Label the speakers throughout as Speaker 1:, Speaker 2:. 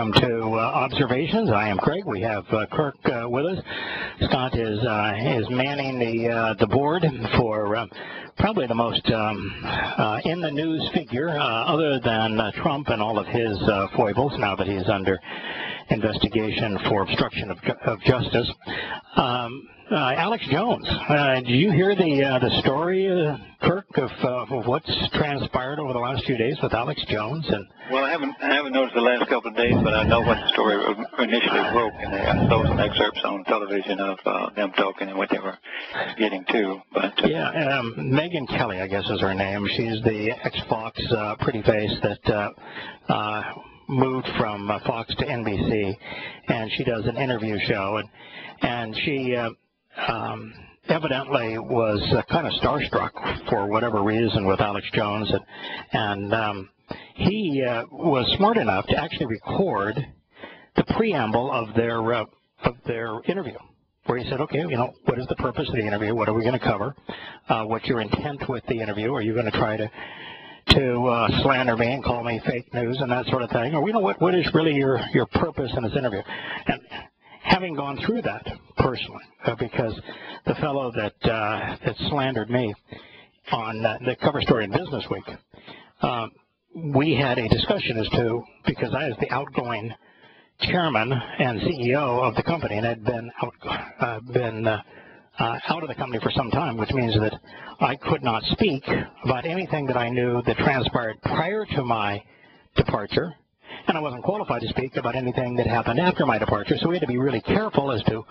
Speaker 1: welcome to Observations. I am Craig. We have Kirk with us. Scott is manning the board for probably the most in the news figure, other than Trump and all of his foibles, now that he's under investigation for obstruction of justice. Alex Jones, did you hear the story, Kirk, of what's transpired over the last few days with Alex Jones? And
Speaker 2: well, I haven't noticed the last couple of days, but I know when the story initially broke, and I saw some excerpts on television of them talking and what they were getting to. But
Speaker 1: yeah, Megyn Kelly, I guess is her name. She's the ex-Fox pretty face that moved from Fox to NBC, and she does an interview show, and she evidently was kind of starstruck for whatever reason with Alex Jones, and he was smart enough to actually record the preamble of their interview, where he said, okay, you know, what is the purpose of the interview? What are we going to cover? What's your intent with the interview? Are you going to try to slander me and call me fake news and that sort of thing? Or, you know, what is really your purpose in this interview? And having gone through that personally, because the fellow that slandered me on the cover story in Business Week, we had a discussion as to, because I was the outgoing chairman and CEO of the company and had been out of the company for some time, which means that I could not speak about anything that I knew that transpired prior to my departure, and I wasn't qualified to speak about anything that happened after my departure, so we had to be really careful as to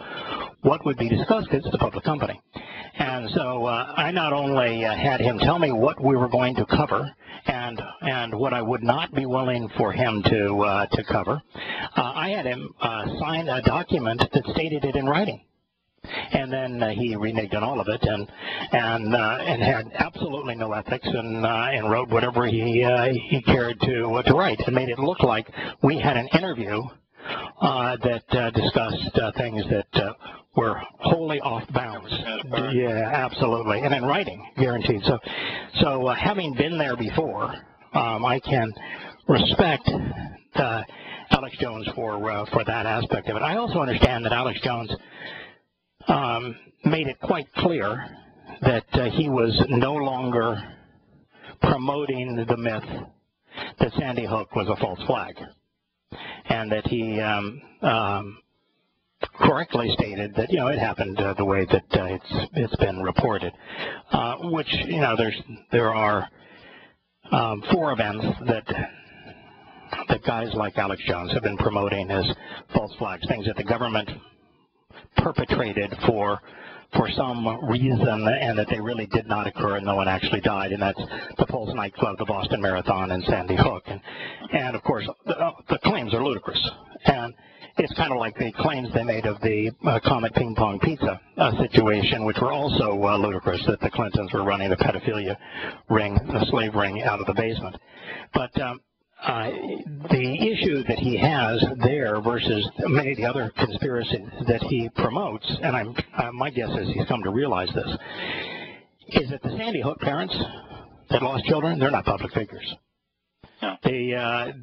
Speaker 1: what would be discussed, because it's a public company. And so I not only had him tell me what we were going to cover and what I would not be willing for him to cover, I had him sign a document that stated it in writing. And then he reneged on all of it and had absolutely no ethics and wrote whatever he cared to write, and made it look like we had an interview that discussed things that were wholly off bounds. Yeah, absolutely, and in writing, guaranteed. So having been there before, I can respect Alex Jones for that aspect of it. I also understand that Alex Jones made it quite clear that he was no longer promoting the myth that Sandy Hook was a false flag, and that he correctly stated that, you know, it happened the way that it's been reported, which, you know, there are 4 events that guys like Alex Jones have been promoting as false flags, things that the government perpetrated for some reason, and that they really did not occur and no one actually died, and that's the Pulse nightclub, the Boston Marathon, and Sandy Hook. And of course, the claims are ludicrous. And it's kind of like the claims they made of the Comet Ping Pong Pizza situation, which were also ludicrous, that the Clintons were running a pedophilia ring, a slave ring, out of the basement. But the issue that he has there versus many of the other conspiracies that he promotes, and my guess is he's come to realize this, is that the Sandy Hook parents that lost children, they're not public figures. No.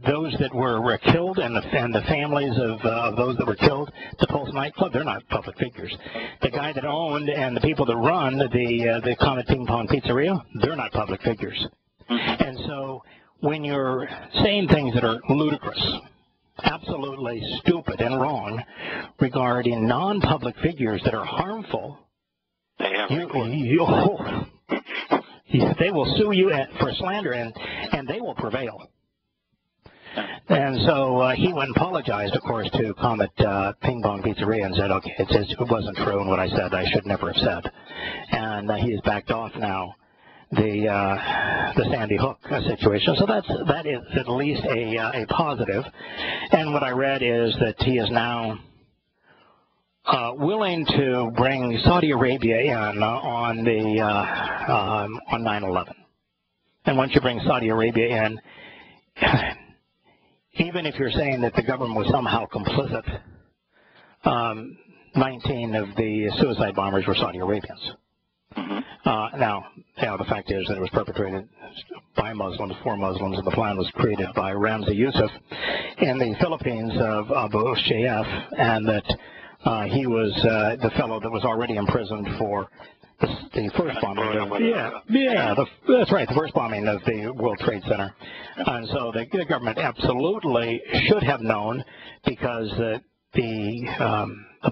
Speaker 1: Those that were killed and the families of those that were killed, the Pulse nightclub, they're not public figures. The guy that owned and the people that run the Comet Ping Pong Pizzeria, they're not public figures. Mm-hmm. And so when you're saying things that are ludicrous, absolutely stupid and wrong regarding non-public figures that are harmful, they will sue you for slander, and they will prevail. And so he went and apologized, of course, to Comet Ping Pong Pizzeria and said, okay, it wasn't true, and what I said I should never have said. And he has backed off now the Sandy Hook situation. So that is at least a positive. And what I read is that he is now willing to bring Saudi Arabia in on 9/11. And once you bring Saudi Arabia in, even if you're saying that the government was somehow complicit, 19 of the suicide bombers were Saudi Arabians. Mm-hmm. Now, the fact is that it was perpetrated by Muslims, for Muslims, and the plan was created by Ramzi Youssef in the Philippines of Abu Shayyaf, and that he was the fellow that was already imprisoned for the first bombing of, that's right, the first bombing of the World Trade Center. And so the government absolutely should have known, because the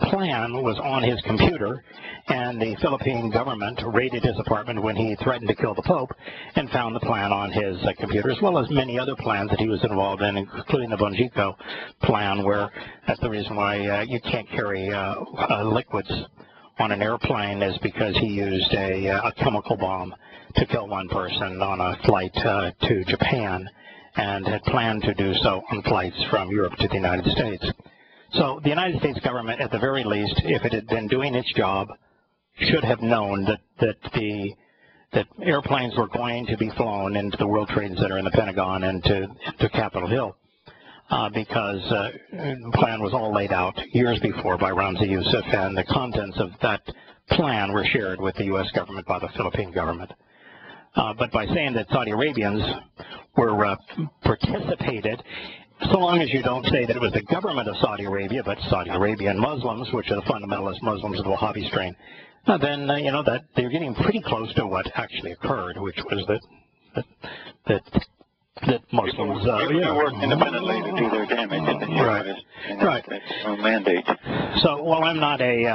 Speaker 1: plan was on his computer, and the Philippine government raided his apartment when he threatened to kill the Pope and found the plan on his computer, as well as many other plans that he was involved in, including the Bonjico plan, where that's the reason why you can't carry liquids on an airplane, is because he used a chemical bomb to kill one person on a flight to Japan, and had planned to do so on flights from Europe to the United States. So the United States government, at the very least, if it had been doing its job, should have known that airplanes were going to be flown into the World Trade Center and the Pentagon and to Capitol Hill, because the plan was all laid out years before by Ramzi Youssef, and the contents of that plan were shared with the U.S. government by the Philippine government. But by saying that Saudi Arabians were participated, so long as you don't say that it was the government of Saudi Arabia, but Saudi Arabian Muslims, which are the fundamentalist Muslims of the Wahhabi strain, then that they're getting pretty close to what actually occurred, which was that Muslims
Speaker 2: work independently to do their damage, and
Speaker 1: right.
Speaker 2: Mandate.
Speaker 1: So, while I'm not a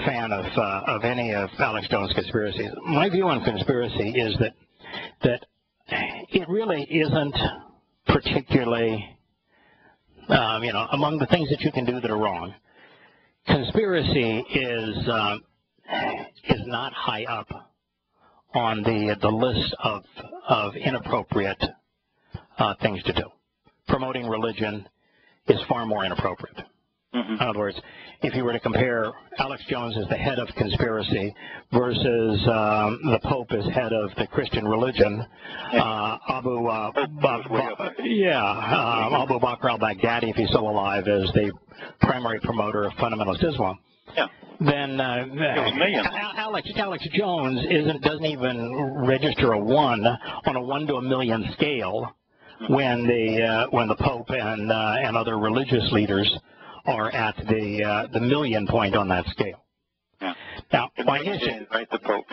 Speaker 1: fan of any of Alex Jones' conspiracies, my view on conspiracy is that it really isn't particularly, among the things that you can do that are wrong. Conspiracy is not high up on the list of inappropriate things to do. Promoting religion is far more inappropriate. Mm-hmm. In other words, if you were to compare Alex Jones as the head of conspiracy versus the Pope as head of the Christian religion, Abu Bakr al-Baghdadi, if he's still alive, as the primary promoter of fundamentalist Islam, then Alex Jones doesn't even register a 1 on a 1 to a million scale when the Pope and other religious leaders are at the million point on that scale.
Speaker 2: Yeah.
Speaker 1: Now,
Speaker 2: right, the Pope.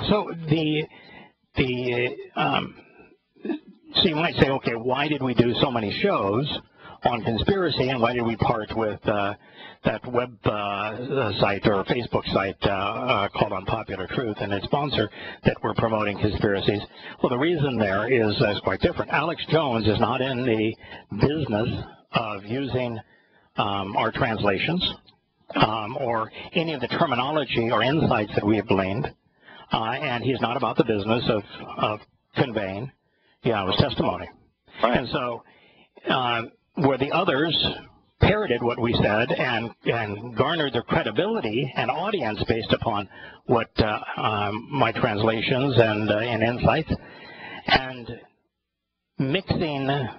Speaker 1: So so you might say, okay, why did we do so many shows on conspiracy, and why did we part with that web site or Facebook site called Unpopular Truth and its sponsor that were promoting conspiracies? Well, the reason there is quite different. Alex Jones is not in the business of using our translations or any of the terminology or insights that we have gleaned, and he's not about the business of conveying Yahowah's testimony.
Speaker 2: Right.
Speaker 1: And so where the others parroted what we said and garnered their credibility and audience based upon what my translations and insights, and mixing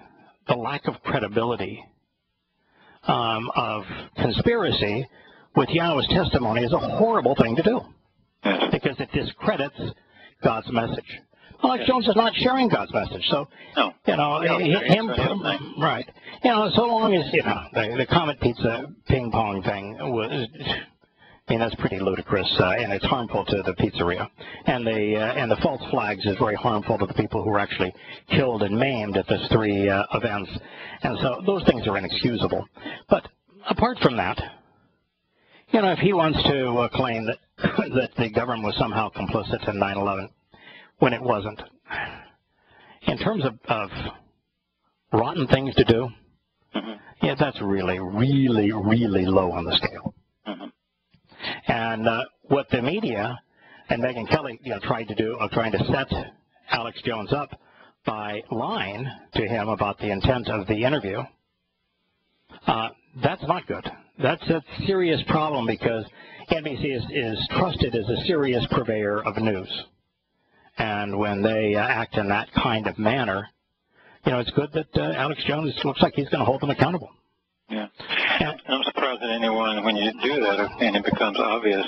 Speaker 1: the lack of credibility of conspiracy with Yahowah's testimony is a horrible thing to do, because it discredits God's message. Alex Jones is not sharing God's message, so right. So long as the Comet Pizza ping pong thing was, that's pretty ludicrous, and it's harmful to the pizzeria. And the false flags is very harmful to the people who were actually killed and maimed at those 3 events. And so those things are inexcusable. But apart from that, if he wants to claim that the government was somehow complicit in 9/11 when it wasn't, in terms of rotten things to do, that's really, really, really low on the scale. And what the media and Megyn Kelly tried to do, trying to set Alex Jones up by lying to him about the intent of the interview, that's not good. That's a serious problem, because NBC is trusted as a serious purveyor of news. And when they act in that kind of manner, it's good that Alex Jones looks like he's going to hold them accountable.
Speaker 2: Yeah. I'm surprised that anyone, when you do that and it becomes obvious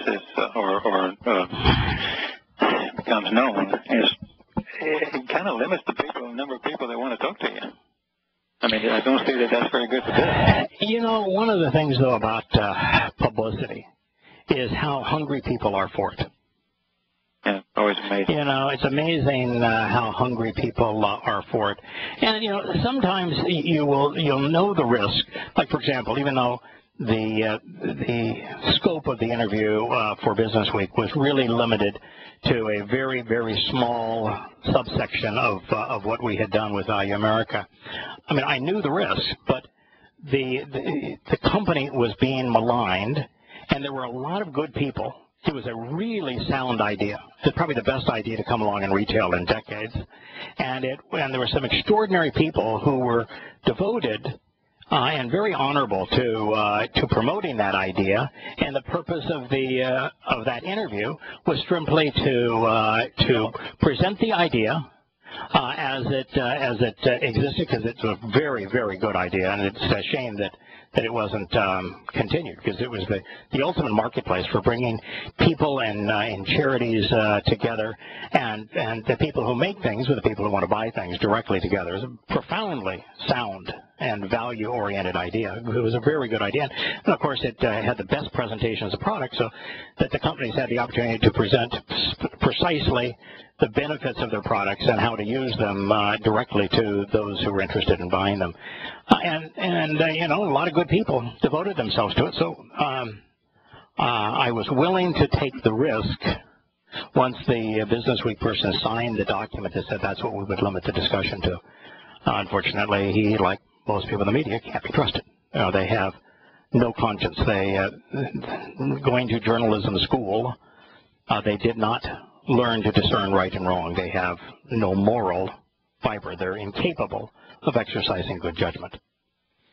Speaker 2: or becomes known, it kind of limits the number of people that want to talk to you. I mean, I don't see that that's very good for business.
Speaker 1: You know, one of the things, though, about publicity is how hungry people are for it.
Speaker 2: Yeah, always amazing.
Speaker 1: You know, it's amazing how hungry people are for it. And, you know, sometimes you'll know the risk. Like, for example, even though the scope of the interview for Business Week was really limited to a very, very small subsection of what we had done with Value America. I mean, I knew the risk, but the company was being maligned, and there were a lot of good people. It was a really sound idea. It's probably the best idea to come along in retail in decades. And there were some extraordinary people who were devoted and very honorable to promoting that idea. And the purpose of that interview was simply to present the idea as it existed, because it's a very, very good idea, and it's a shame that it wasn't continued, because it was the ultimate marketplace for bringing people and charities together, and the people who make things with the people who want to buy things directly together. It's a profoundly sound and value-oriented idea. It was a very good idea. And, of course, it had the best presentations of products, so that the companies had the opportunity to present precisely the benefits of their products and how to use them directly to those who were interested in buying them. You know, a lot of good people devoted themselves to it. So I was willing to take the risk once the Business Week person signed the document that said that's what we would limit the discussion to. Unfortunately, he, like most people in the media, can't be trusted. You know, they have no conscience. They going to journalism school, they did not learn to discern right and wrong. They have no moral fiber. They're incapable of exercising good judgment.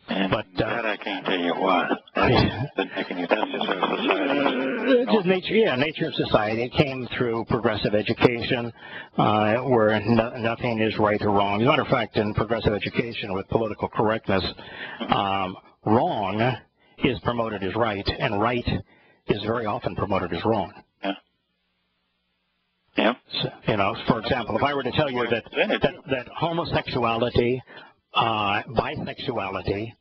Speaker 2: And
Speaker 1: but
Speaker 2: that I can't tell you why. That's just our society.
Speaker 1: Just nature of society. It came through progressive education, where nothing is right or wrong. As a matter of fact, in progressive education with political correctness, wrong is promoted as right, and right is very often promoted as wrong.
Speaker 2: Yeah.
Speaker 1: So, you know, for example, if I were to tell you that homosexuality, bisexuality,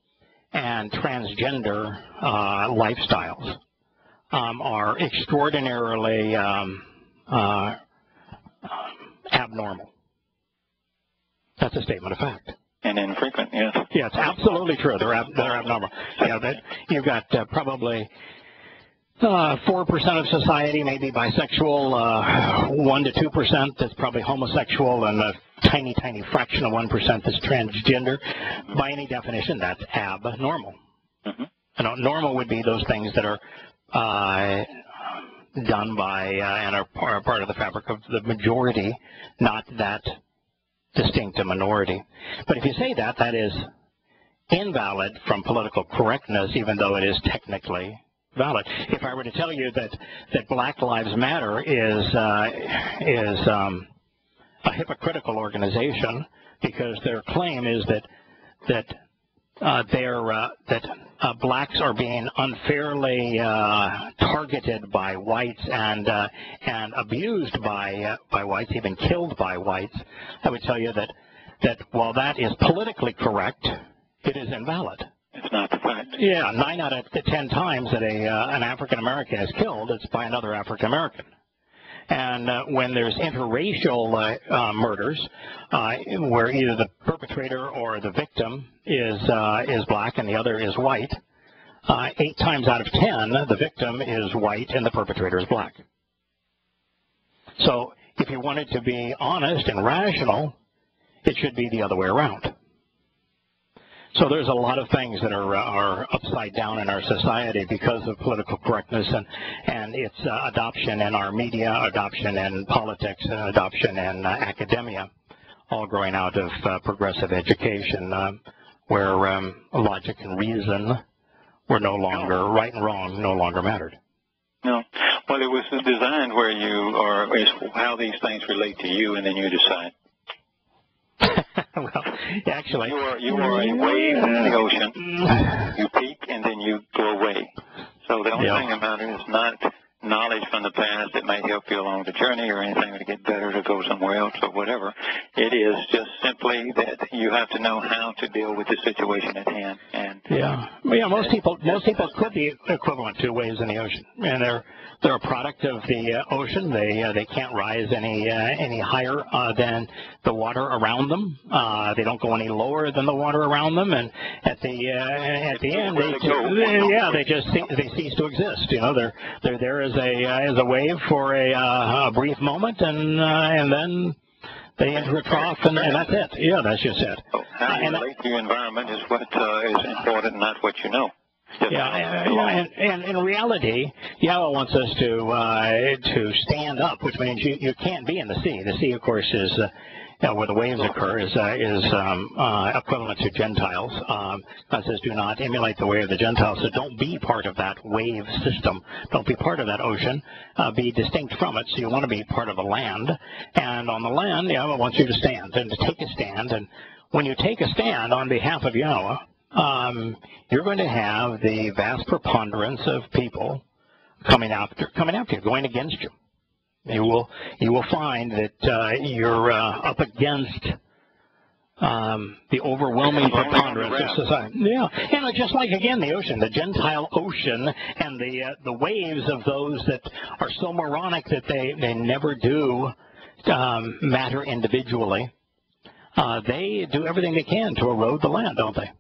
Speaker 1: and transgender lifestyles are extraordinarily abnormal, that's a statement of fact.
Speaker 2: And infrequent, yes.
Speaker 1: Yeah, it's absolutely true. They're abnormal. Yeah, you've got probably 4% of society may be bisexual, 1 to 2% that's probably homosexual, and a tiny, tiny fraction of 1% that's transgender. By any definition, that's abnormal. You know, normal would be those things that are done by and are part of the fabric of the majority, not that distinct a minority. But if you say that, that is invalid from political correctness, even though it is technically valid. If I were to tell you that Black Lives Matter is a hypocritical organization because their claim is that blacks are being unfairly targeted by whites and abused by whites, even killed by whites, I would tell you that while that is politically correct, it is invalid.
Speaker 2: It's not the fact.
Speaker 1: Yeah, 9 out of 10 times that an African American is killed, it's by another African American. And when there's interracial murders, where either the perpetrator or the victim is black and the other is white, 8 times out of 10, the victim is white and the perpetrator is black. So if you wanted to be honest and rational, it should be the other way around. So there's a lot of things that are upside down in our society because of political correctness and its adoption in our media, adoption in politics, and adoption in academia, all growing out of progressive education, where logic and reason were no longer, right and wrong no longer mattered.
Speaker 2: No. Well, it was designed where is how these things relate to you, and then you decide.
Speaker 1: Well, actually,
Speaker 2: you are a wave in the ocean. You peak and then you go away. So the only thing about it is not knowledge from the past that may help you along the journey or anything to get better, to go somewhere else or whatever. It is just simply that you have to know how to deal with the situation at hand. And
Speaker 1: most people could be equivalent to waves in the ocean, and they're a product of the ocean. They can't rise any higher than the water around them. They don't go any lower than the water around them, and at the end they cease to exist. You know, they're there as a wave for a brief moment, and then they enter a trough, and that's it. Yeah, that's just it.
Speaker 2: So how you relate to your environment is what is important, not what you know.
Speaker 1: And in reality, Yahowah wants us to stand up, which means you can't be in the sea. The sea, of course, is where the waves occur, is equivalent to Gentiles. God says, do not emulate the way of the Gentiles. So don't be part of that wave system. Don't be part of that ocean. Be distinct from it. So you want to be part of the land. And on the land, Yahowah wants you to stand and to take a stand. And when you take a stand on behalf of Yahowah, you're going to have the vast preponderance of people coming after you, going against you. You will find that you're up against the overwhelming preponderance of society. Yeah, and just like again the ocean, the Gentile ocean, and the waves of those that are so moronic that they never do matter individually. They do everything they can to erode the land, don't they?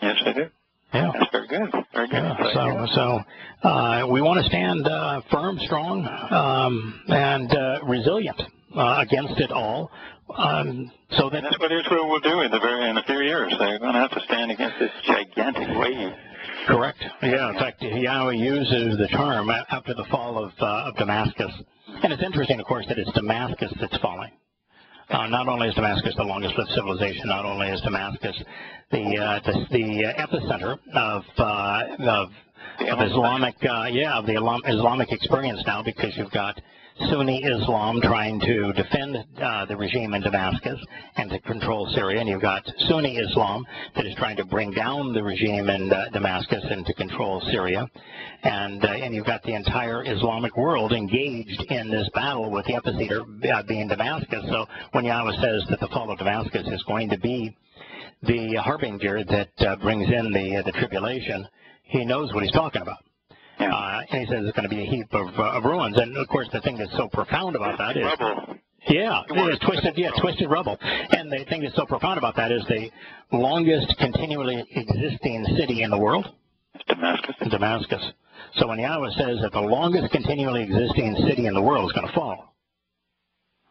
Speaker 2: Yes, they do.
Speaker 1: Yeah.
Speaker 2: That's very good. Very good.
Speaker 1: Yeah, so we want to stand firm, strong, and resilient against it all. So
Speaker 2: that's what Israel will do in a few years. They're going to have to stand against this gigantic wave.
Speaker 1: Correct. Yeah. In fact, Yahowah uses the term after the fall of Damascus, and it's interesting, of course, that it's Damascus that's falling. Not only is Damascus the longest-lived civilization, not only is Damascus the epicenter of Islamic, of the Islamic experience now, because you've got Sunni Islam trying to defend the regime in Damascus and to control Syria, and you've got Sunni Islam that is trying to bring down the regime in Damascus and to control Syria, and you've got the entire Islamic world engaged in this battle, with the epicenter being Damascus. So when Yahowah says that the fall of Damascus is going to be the harbinger that brings in the tribulation, he knows what he's talking about. And he says it's going to be a heap of ruins. And, of course, the thing that's so profound about that is...
Speaker 2: Rubble.
Speaker 1: Twisted rubble. And the thing that's so profound about that is the longest continually existing city in the world? Damascus. So when Yahowah says that the longest continually existing city in the world is going to fall,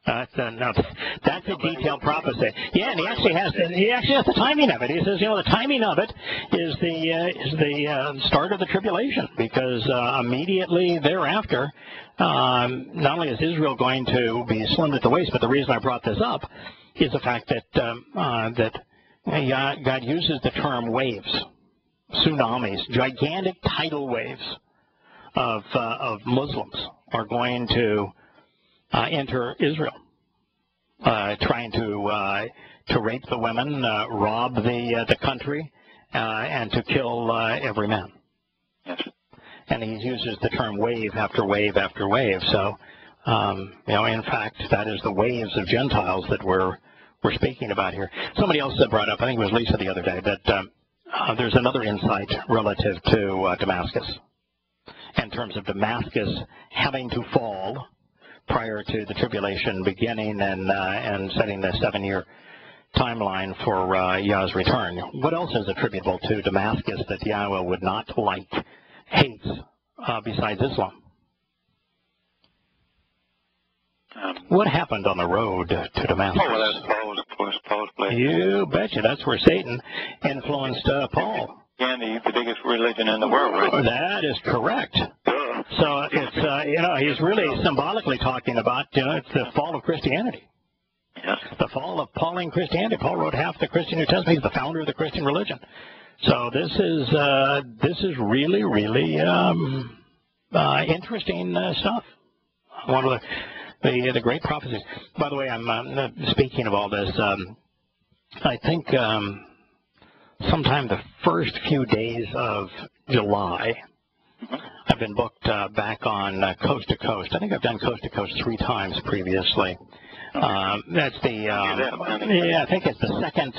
Speaker 1: that's a detailed prophecy. Yeah, and he actually has the timing of it. He says, the timing of it is the start of the tribulation, because immediately thereafter, not only is Israel going to be slimmed at the waist, but the reason I brought this up is the fact that God uses the term waves, tsunamis, gigantic tidal waves of Muslims are going to enter Israel, trying to rape the women, rob the country, and to kill every man.
Speaker 2: Yes.
Speaker 1: And he uses the term wave after wave after wave. So, in fact, that is the waves of Gentiles that we're speaking about here. Somebody else brought up, I think it was Lisa the other day, that there's another insight relative to Damascus, in terms of Damascus having to fall prior to the tribulation beginning and setting the 7-year timeline for Yah's return. What else is attributable to Damascus that Yahowah would not like, hates, besides Islam? What happened on the road to Damascus?
Speaker 2: Oh, well, that's Paul's place.
Speaker 1: You betcha. That's where Satan influenced Paul.
Speaker 2: And the biggest religion in the world, right?
Speaker 1: That is correct. So it's, he's really symbolically talking about, it's the fall of Christianity.
Speaker 2: Yes.
Speaker 1: The fall of Pauline Christianity. Paul wrote half the Christian New Testament. He's the founder of the Christian religion. So this is really, really interesting stuff. One of the great prophecies. By the way, I'm speaking of all this. I think sometime the first few days of July. I've been booked back on Coast to Coast. I think I've done Coast to Coast 3 times previously. That's the yeah, I think it's the second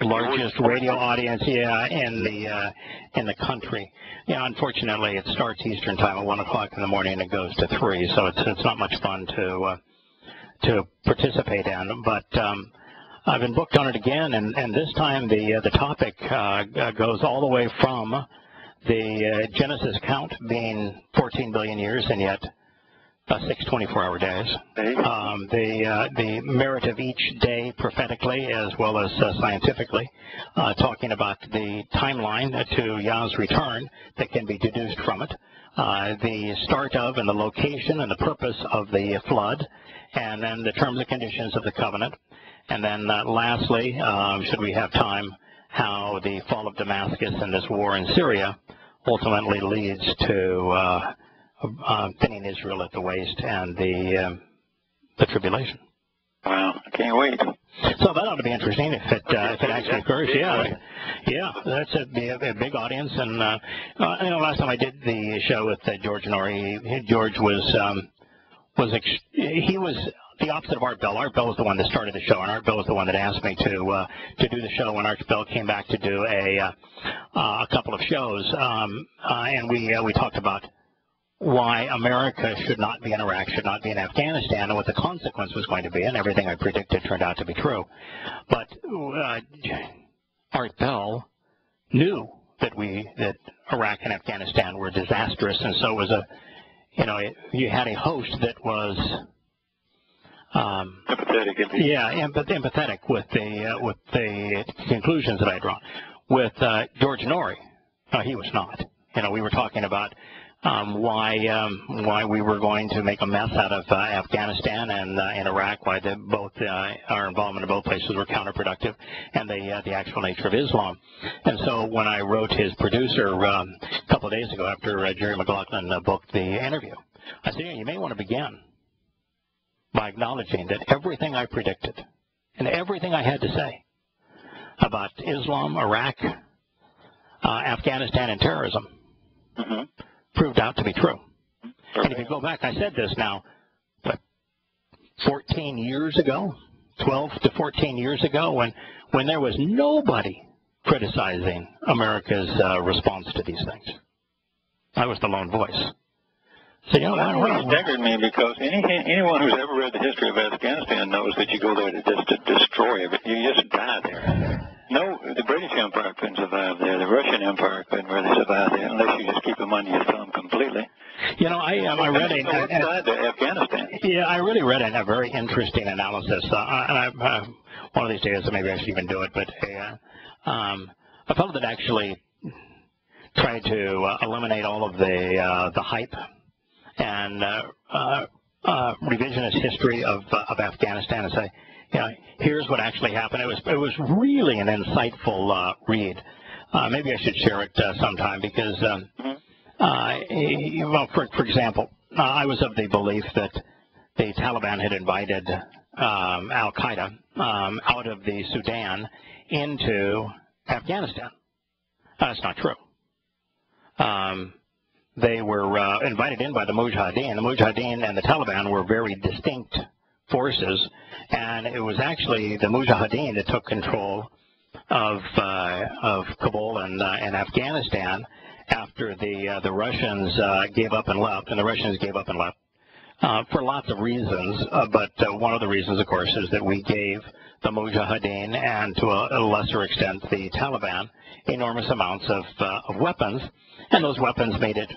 Speaker 1: largest radio audience in the country. Unfortunately, it starts Eastern time at 1 o'clock in the morning and it goes to 3, so it's not much fun to participate in. But I've been booked on it again, and this time the topic goes all the way from the Genesis count being 14 billion years, and yet 6 24-hour days. The merit of each day prophetically as well as scientifically, talking about the timeline to Yah's return that can be deduced from it, the start of and the location and the purpose of the flood, and then the terms and conditions of the covenant. And then lastly, should we have time, how the fall of Damascus and this war in Syria ultimately leads to thinning Israel at the waist and the tribulation.
Speaker 2: Wow, I can't wait.
Speaker 1: So that ought to be interesting if it actually occurs. Yeah, that's a big audience. And last time I did the show with George Norrie, George was the opposite of Art Bell. Art Bell was the one that started the show, and Art Bell was the one that asked me to do the show when Art Bell came back to do a couple of shows, and we talked about why America should not be in Iraq, should not be in Afghanistan, and what the consequence was going to be, and everything I predicted turned out to be true. But Art Bell knew that Iraq and Afghanistan were disastrous, and so it was you had a host that was empathetic with the conclusions that I had drawn. With George Norrie, he was not. We were talking about why we were going to make a mess out of Afghanistan and Iraq, why our involvement in both places were counterproductive, and the actual nature of Islam. And so when I wrote his producer a couple of days ago after Jerry McLaughlin booked the interview, I said, you may want to begin by acknowledging that everything I predicted and everything I had to say about Islam, Iraq, Afghanistan, and terrorism proved out to be true. And if you go back, I said this now, 14 years ago, 12 to 14 years ago, when there was nobody criticizing America's response to these things. I was the lone voice. So,
Speaker 2: it staggered me because anyone who's ever read the history of Afghanistan knows that you go there to destroy it. You just die there. No, the British Empire couldn't survive there. The Russian Empire couldn't really survive there unless you just keep them under your thumb completely.
Speaker 1: I read
Speaker 2: Afghanistan.
Speaker 1: Yeah, I really read a very interesting analysis. And one of these days, maybe I should even do it. But a fellow that actually tried to eliminate all of the hype and revisionist history of Afghanistan and say, here's what actually happened. It was really an insightful read. Maybe I should share it sometime because, for example, I was of the belief that the Taliban had invited al-Qaeda out of the Sudan into Afghanistan. That's not true. They were invited in by the Mujahideen. The Mujahideen and the Taliban were very distinct forces, and it was actually the Mujahideen that took control of Kabul and Afghanistan after the Russians gave up and left, and the Russians gave up and left for lots of reasons. But one of the reasons, of course, is that we gave the Mujahideen and to a lesser extent the Taliban enormous amounts of weapons, and those weapons made it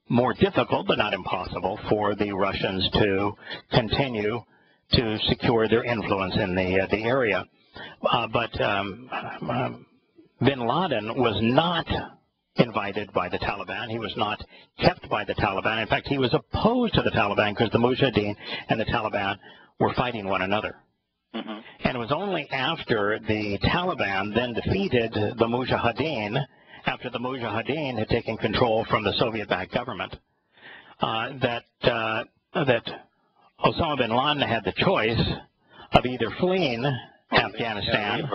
Speaker 1: more difficult, but not impossible, for the Russians to continue to secure their influence in the area. But bin Laden was not invited by the Taliban. He was not kept by the Taliban. In fact, he was opposed to the Taliban because the Mujahideen and the Taliban were fighting one another. And it was only after the Taliban then defeated the Mujahideen, after the Mujahideen had taken control from the Soviet-backed government, that Osama bin Laden had the choice of either fleeing Afghanistan,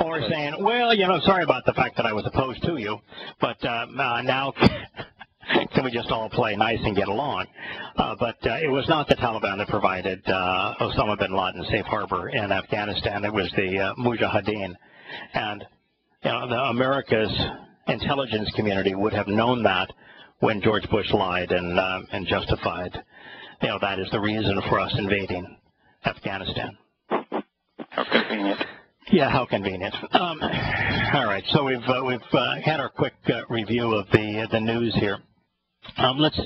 Speaker 1: or saying, well, you know, sorry about the fact that I was opposed to you, but now can we just all play nice and get along? But it was not the Taliban that provided Osama bin Laden safe harbor in Afghanistan. It was the Mujahideen. And you know, America's intelligence community would have known that when George Bush lied and justified, you know, that is the reason for us invading Afghanistan.
Speaker 2: How convenient.
Speaker 1: Yeah, how convenient. All right, so we've had our quick review of the news here. Let's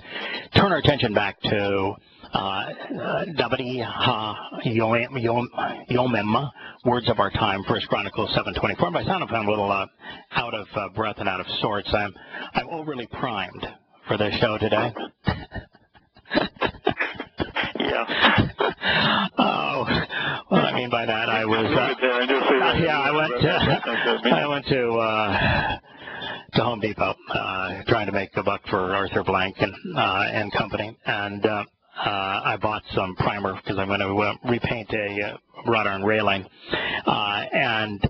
Speaker 1: turn our attention back to Dabadi Yomem, Words of Our Time, 1 Chronicles 7:24. By sound, I'm a little out of breath and out of sorts. I'm overly primed for this show today.
Speaker 2: Yeah.
Speaker 1: Oh, what I mean by that, I was I went to Home Depot trying to make a buck for Arthur Blank and company, and I bought some primer because I'm going to repaint a wrought iron railing, and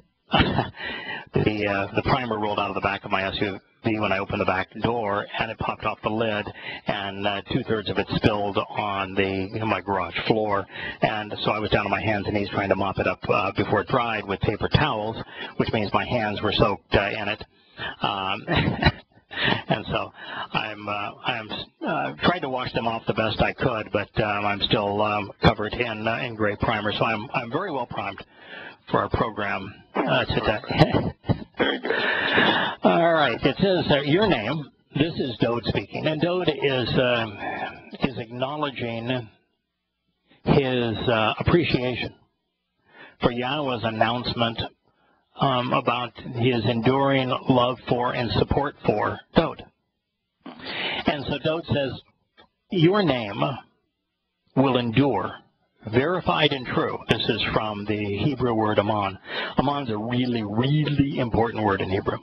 Speaker 1: the primer rolled out of the back of my SUV when I opened the back door, and it popped off the lid, and 2/3 of it spilled on my garage floor. And so I was down on my hands and knees trying to mop it up before it dried with paper towels, which means my hands were soaked in it. And so I'm tried to wash them off the best I could, but I'm still covered in gray primer. So I'm very well primed for our program today.
Speaker 2: Very good.
Speaker 1: All right. It says your name. This is Dode speaking, and Dode is acknowledging his appreciation for Yahowah's announcement about his enduring love for and support for Dode. And so Dode says, your name will endure, verified and true. This is from the Hebrew word aman. Aman's a really, really important word in Hebrew.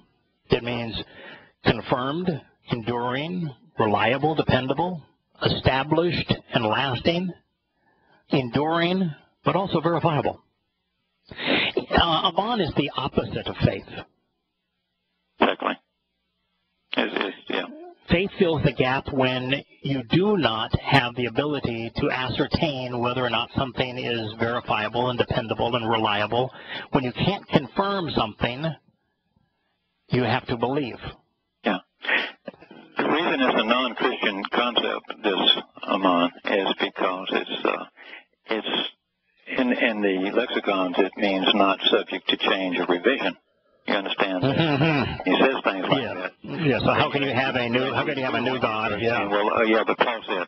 Speaker 1: It means confirmed, enduring, reliable, dependable, established and lasting, enduring, but also verifiable. Aman is the opposite of faith.
Speaker 2: Exactly. Yeah.
Speaker 1: Faith fills the gap when you do not have the ability to ascertain whether or not something is verifiable and dependable and reliable. When you can't confirm something, you have to believe.
Speaker 2: Yeah. The reason it's a non-Christian concept, this Aman, is because it's in the lexicons, it means not subject to change or revision. You understand?
Speaker 1: Mm-hmm.
Speaker 2: He says things like that.
Speaker 1: Yeah. So how can you have a new God? Yeah.
Speaker 2: Well, yeah, but Paul said.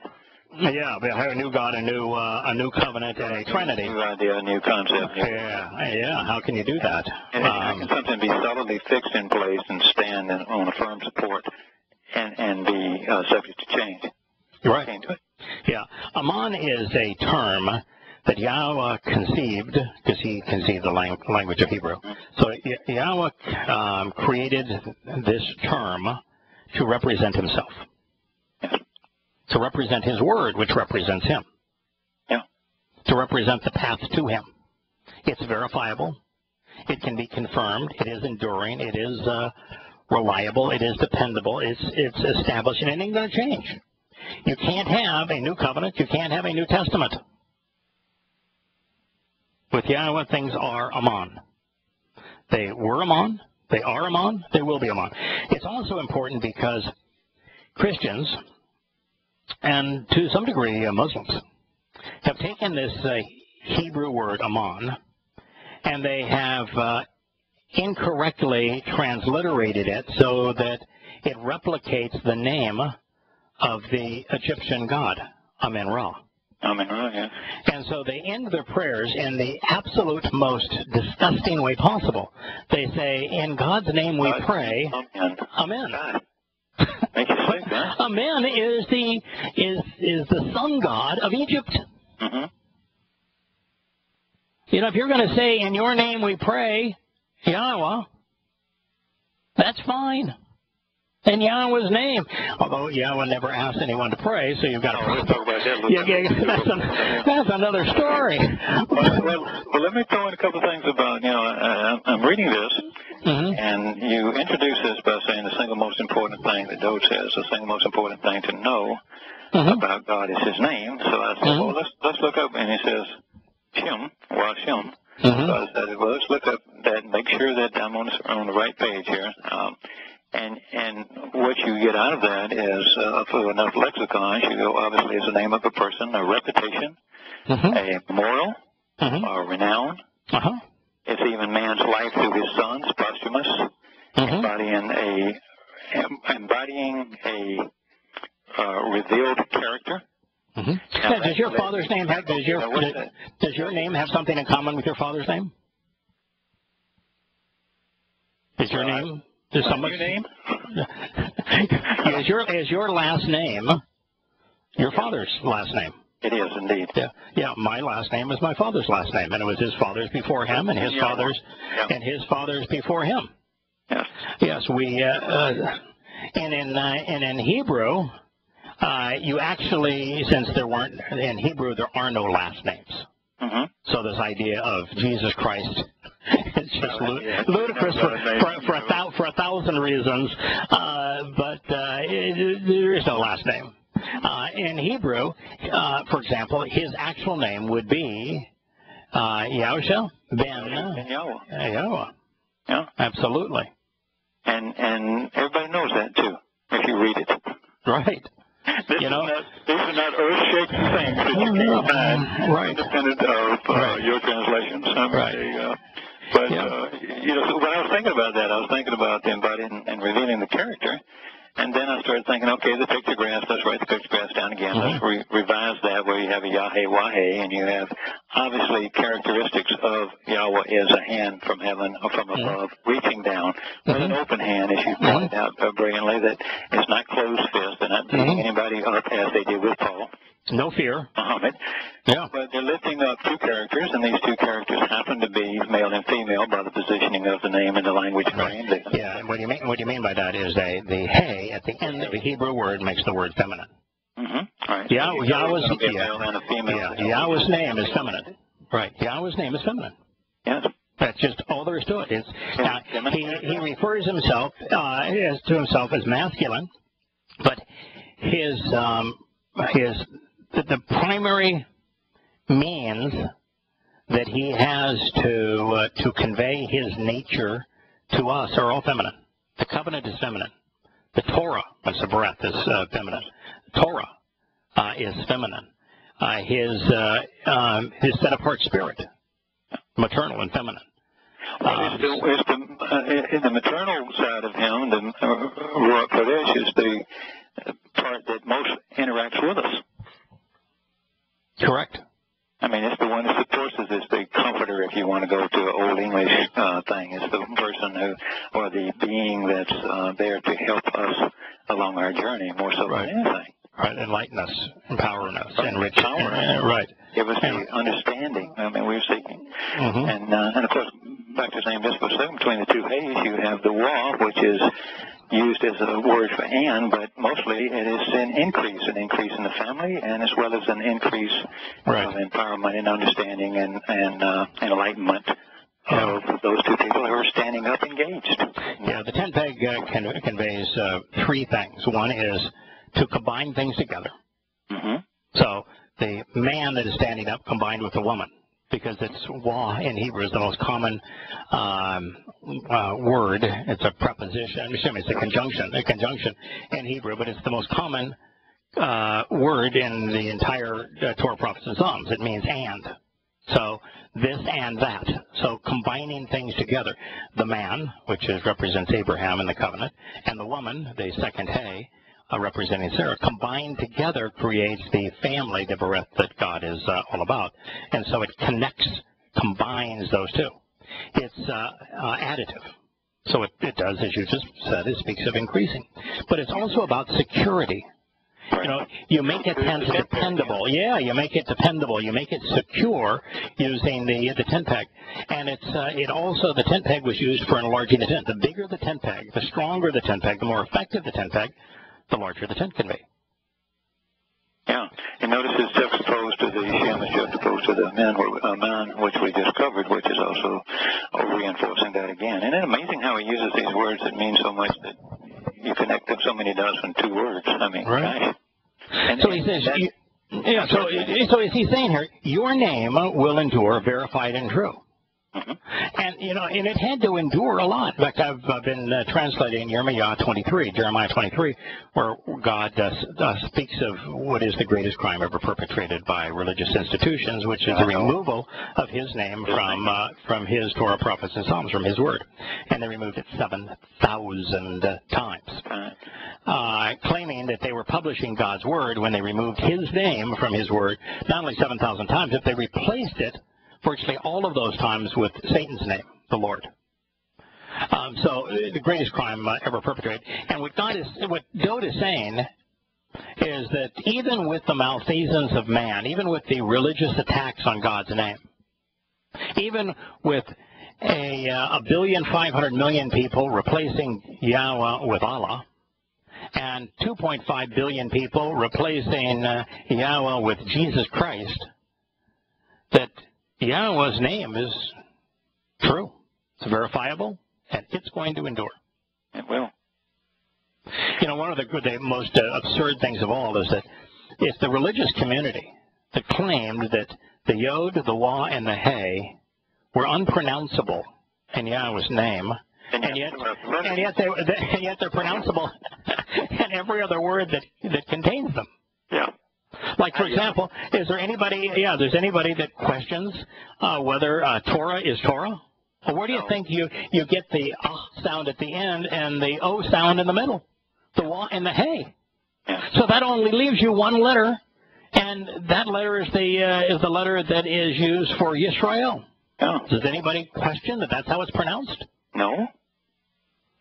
Speaker 1: Yeah, we have a new God, a new covenant, and a Trinity.
Speaker 2: New idea, a new concept.
Speaker 1: Yeah. How can you do that?
Speaker 2: And how can something be solidly fixed in place and stand on a firm support and be subject to change?
Speaker 1: You're right. Yeah. Aman is a term that Yahowah conceived, because he conceived the language of Hebrew. So Yahowah created this term to represent himself, to represent his word, which represents him, to represent the path to him. It's verifiable. It can be confirmed. It is enduring. It is reliable. It is dependable. It's established, and it ain't going to change. You can't have a new covenant. You can't have a New Testament. With Yahowah, things are Aman. They were Aman, they are Aman, they will be Aman. It's also important because Christians, and to some degree Muslims, have taken this Hebrew word Aman, and they have incorrectly transliterated it so that it replicates the name of the Egyptian god, Amen-Ra.
Speaker 2: Yeah.
Speaker 1: And so they end their prayers in the absolute most disgusting way possible. They say, in God's name we pray, Amen.
Speaker 2: Make you sick, huh?
Speaker 1: Amen is the sun god of Egypt.
Speaker 2: Mm-hmm.
Speaker 1: You know, if you're going to say, in your name we pray, Yahowah, that's fine. in Yahweh's name. Although Yahweh never asked anyone to pray, so you've got to.
Speaker 2: Let's talk about that.
Speaker 1: That's another story.
Speaker 2: Well, let me throw in a couple of things about, I'm reading this, and you introduce this by saying the single most important thing that Dode says, the single most important thing to know about God is His name. So I said, well, let's look up, and he says, Shem, Shem. So I said, well, let's look up that, make sure that I'm on the right page here. And what you get out of that is, for enough lexicons, you go, obviously, it's the name of a person, a reputation, a moral, a renown. It's even man's life through his sons, posthumous, embodying a revealed character. Now,
Speaker 1: does your father's name have does your name have something in common with your father's name? Is your name? Is someone's
Speaker 2: name?
Speaker 1: is your last name your father's last name?
Speaker 2: It is indeed.
Speaker 1: Yeah. My last name is my father's last name, and it was his father's before him, and his father's and his father's before him.
Speaker 2: Yes.
Speaker 1: Yes. We and in Hebrew, you actually, since there weren't in Hebrew, there are no last names. So this idea of Jesus Christ. It's just ludicrous for a thousand reasons, but there is no last name. In Hebrew, for example, his actual name would be Yahusha ben Yahowah.
Speaker 2: Yeah,
Speaker 1: absolutely.
Speaker 2: And everybody knows that too if you read it.
Speaker 1: Right.
Speaker 2: These are not earth-shaking things that you can't find independent of your translations. But when I was thinking about that, I was thinking about the embodying and revealing the character, and then I started thinking, okay, the pictographs, let's write the pictographs down again. Let's revise that where you have a Yahowah, and you have obviously characteristics of Yahweh is a hand from heaven or from above, reaching down with an open hand, as you pointed out brilliantly, that it's not closed fist. They're not beating anybody up as they did with Paul.
Speaker 1: No fear.
Speaker 2: Muhammad.
Speaker 1: Yeah.
Speaker 2: But they're lifting up two characters, and these two characters happen to be male and female by the positioning of the name and the language frame.
Speaker 1: Yeah, and what you mean by that is the hey at the end of a Hebrew word makes the word feminine.
Speaker 2: Right.
Speaker 1: Yahweh's name is feminine. Right. Yahweh's name is feminine.
Speaker 2: Yes.
Speaker 1: That's just all there is to it. He refers himself to himself as masculine, but the primary means that he has to convey his nature to us are all feminine. The covenant is feminine. The Torah, that's the breath, is feminine. Torah is feminine. His set apart spirit, maternal and feminine.
Speaker 2: The maternal side of him, the Ruach Kodesh, is the part that most interacts with us.
Speaker 1: Correct.
Speaker 2: I mean, it's the one that supports us. It's the comforter, if you want to go to an old English thing. It's the person or the being that's there to help us along our journey more so than anything.
Speaker 1: Right, enlighten us, empower us, enrich us. Right.
Speaker 2: Give us the understanding. I mean, we're seeking. And of course, back to the same just for a second, between the two hays, you have the wah, which is used as a word for and, but mostly it is an increase in the family, and as well as an increase of empowerment and understanding and enlightenment of those two people who are standing up engaged.
Speaker 1: Yeah, the 10 peg conveys three things. One is to combine things together. So the man that is standing up combined with the woman, because it's wah in Hebrew is the most common word. It's a preposition. It's a conjunction in Hebrew, but it's the most common word in the entire Torah, Prophets, and Psalms. It means and. So this and that. So combining things together. The man, which represents Abraham in the covenant, and the woman, the second hay, representing Sarah, combined together creates the family, the bereth that God is all about. And so it combines those two. It's additive. So it does, as you just said, it speaks of increasing. But it's also about security. You know, you make it dependable. Yeah, you make it dependable. You make it secure using the tent peg. And it also, the tent peg was used for enlarging the tent. The bigger the tent peg, the stronger the tent peg, the more effective the tent peg, the larger the tent can be.
Speaker 2: Yeah. And notice it's juxtaposed to the Shem is juxtaposed to the man, which we just covered, which is also reinforcing that again. Isn't it amazing how he uses these words that mean so much that you connect up so many dots in 2 words? I mean, gosh.
Speaker 1: So he says, so is he saying here, your name will endure, verified and true. Mm-hmm. And, you know, and it had to endure a lot. In fact, I've been translating Jeremiah 23, where God speaks of what is the greatest crime ever perpetrated by religious institutions, which is the removal of his name from his Torah, prophets, and Psalms, from his word. And they removed it 7,000 times, claiming that they were publishing God's word when they removed his name from his word, not only 7,000 times, if they replaced it virtually all of those times with Satan's name, the Lord. So the greatest crime ever perpetrated. And what Dode is saying is that even with the malfeasance of man, even with the religious attacks on God's name, even with a 1,500,000,000 people replacing Yahowah with Allah, and 2.5 billion people replacing Yahowah with Jesus Christ, that Yahowah's name is true. It's verifiable, and it's going to endure.
Speaker 2: It will.
Speaker 1: You know, one of the most absurd things of all is that if the religious community that claimed that the Yod, the Wah, and the Hey were unpronounceable in Yahowah's name, and yet they're pronounceable in every other word that contains them.
Speaker 2: Yeah.
Speaker 1: Like, for example, is there anybody, there's anybody that questions whether Torah is Torah? Well, where do you think you get the sound at the end and the O sound in the middle? The Wah and the Hey.
Speaker 2: Yeah.
Speaker 1: So that only leaves you one letter, and that letter is the letter that is used for Yisrael.
Speaker 2: Yeah.
Speaker 1: Does anybody question that that's how it's pronounced?
Speaker 2: No.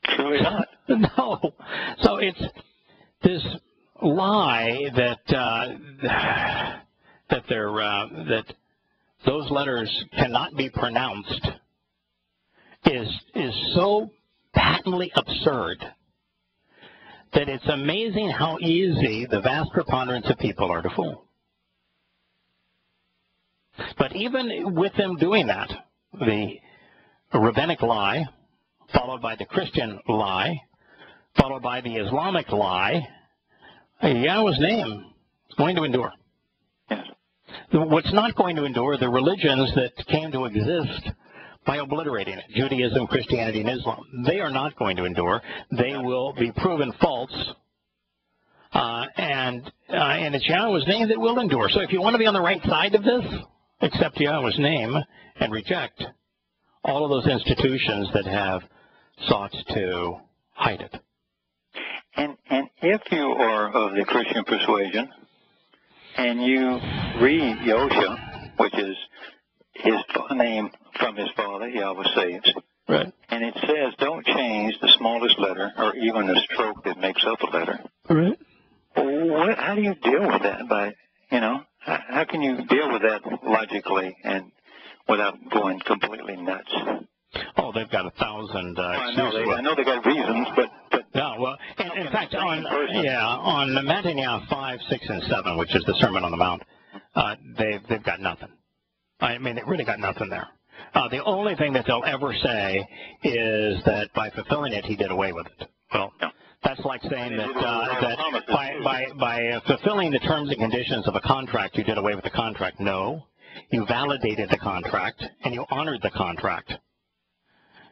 Speaker 2: Truly not.
Speaker 1: No. So it's this lie that those letters cannot be pronounced is so patently absurd that it's amazing how easy the vast preponderance of people are to fool. But even with them doing that, the rabbinic lie, followed by the Christian lie, followed by the Islamic lie, Yahowah's name is going to endure.
Speaker 2: Yes.
Speaker 1: What's not going to endure are the religions that came to exist by obliterating it, Judaism, Christianity, and Islam. They are not going to endure. They will be proven false, and it's Yahowah's name that will endure. So if you want to be on the right side of this, accept Yahowah's name and reject all of those institutions that have sought to hide it.
Speaker 2: And if you are of the Christian persuasion and you read Yosha, which is his name from his father, Yahweh saves,
Speaker 1: right,
Speaker 2: and it says don't change the smallest letter or even the stroke that makes up a letter.
Speaker 1: Right.
Speaker 2: How do you deal with that? How can you deal with that logically and without going completely nuts?
Speaker 1: Oh, they've got 1,000 excuses.
Speaker 2: I know they got reasons, but
Speaker 1: yeah, well, in fact, on Matthew 5, 6, and 7, which is the Sermon on the Mount, they've got nothing. I mean, they really got nothing there. The only thing that they'll ever say is that by fulfilling it, he did away with it. Well, that's like saying that by fulfilling the terms and conditions of a contract, you did away with the contract. No, you validated the contract and you honored the contract.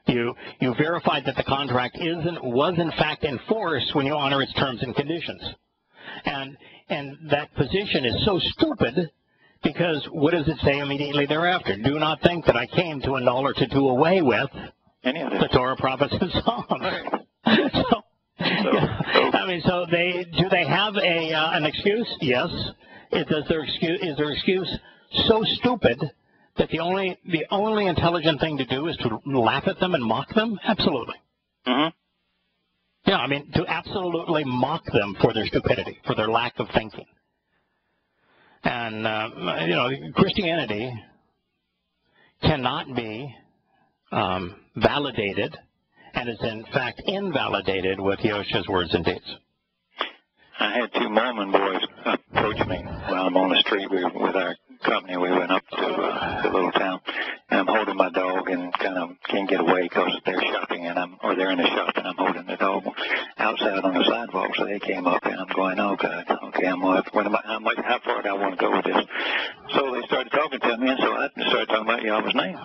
Speaker 1: You verified that the contract was in fact in force when you honor its terms and conditions. And that position is so stupid because what does it say immediately thereafter? Do not think that I came to annul or to do away with the Torah, prophets, and Psalms. So do they have an excuse? Yes. Is their excuse so stupid that the only intelligent thing to do is to laugh at them and mock them? Absolutely.
Speaker 2: Mm-hmm.
Speaker 1: Yeah, I mean, to absolutely mock them for their stupidity, for their lack of thinking. And, Christianity cannot be validated, and is in fact invalidated with Yahushua's words and deeds.
Speaker 2: I had two Mormon boys approach me while I'm on the street with our company. We went up to a little town, and I'm holding my dog and kind of can't get away because they're shopping or they're in the shop, and I'm holding the dog outside on the sidewalk. So they came up, and I'm going, oh God, okay, how far do I want to go with this? So they started talking to me, and so I started talking about Yahweh's name.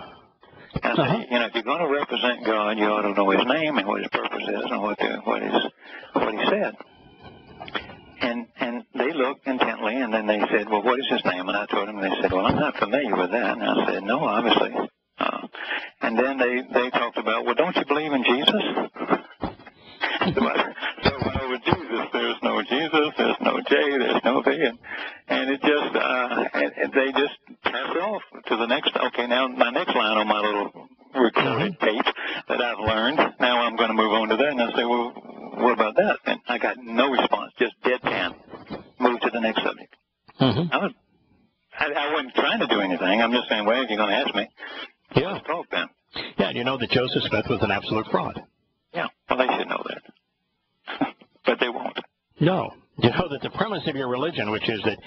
Speaker 2: And I said, if you're going to represent God, you ought to know His name and what His purpose is and what He said. And they looked intently, and then they said, well, what is His name? And I told them, and they said, well, I'm not familiar with that. And I said, no, obviously. And then they talked about, well, don't you believe in Jesus? So with Jesus, there's no Jesus, there's no J, there's no V. And it just, they just pass it off to the next. Okay, now my next line on my little recorded tape that I've learned, now I'm going to move on to that. And I say, well, what about that? And I got no response, just deadpan. Move to the next subject. Mm-hmm. I wasn't trying to do anything. I'm just saying, well, if you're going to ask me, let's talk then.
Speaker 1: Yeah, you know that Joseph Smith was an absolute fraud.
Speaker 2: Yeah, well, they should know that. But they won't.
Speaker 1: No. You know that the premise of your religion, which is that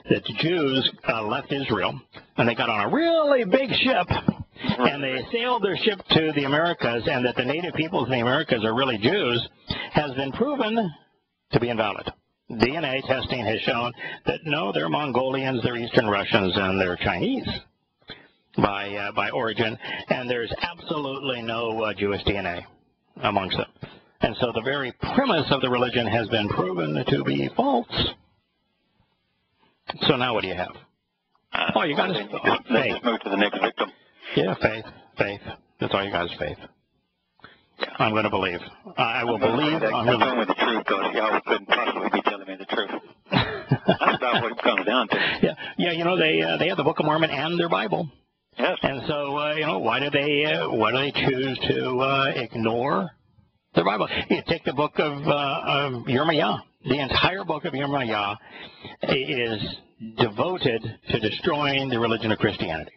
Speaker 1: the Jews left Israel, and they got on a really big ship, and they sailed their ship to the Americas, and that the native peoples in the Americas are really Jews, has been proven to be invalid. DNA testing has shown that, no, they're Mongolians, they're Eastern Russians, and they're Chinese by origin, and there's absolutely no Jewish DNA amongst them. And so the very premise of the religion has been proven to be false. So now what do you have? You got faith.
Speaker 2: Let's move to the next victim.
Speaker 1: Yeah, faith. That's all you got is faith. Yeah. I'm going to believe. I will believe.
Speaker 2: I'm going with the truth, because Yahweh couldn't possibly be telling me the truth. That's about what it comes down to.
Speaker 1: Yeah. They have the Book of Mormon and their Bible.
Speaker 2: Yes.
Speaker 1: And so, why do they choose to ignore the Bible? You take the book of Yirmiyah. The entire book of Yirmiyah is devoted to destroying the religion of Christianity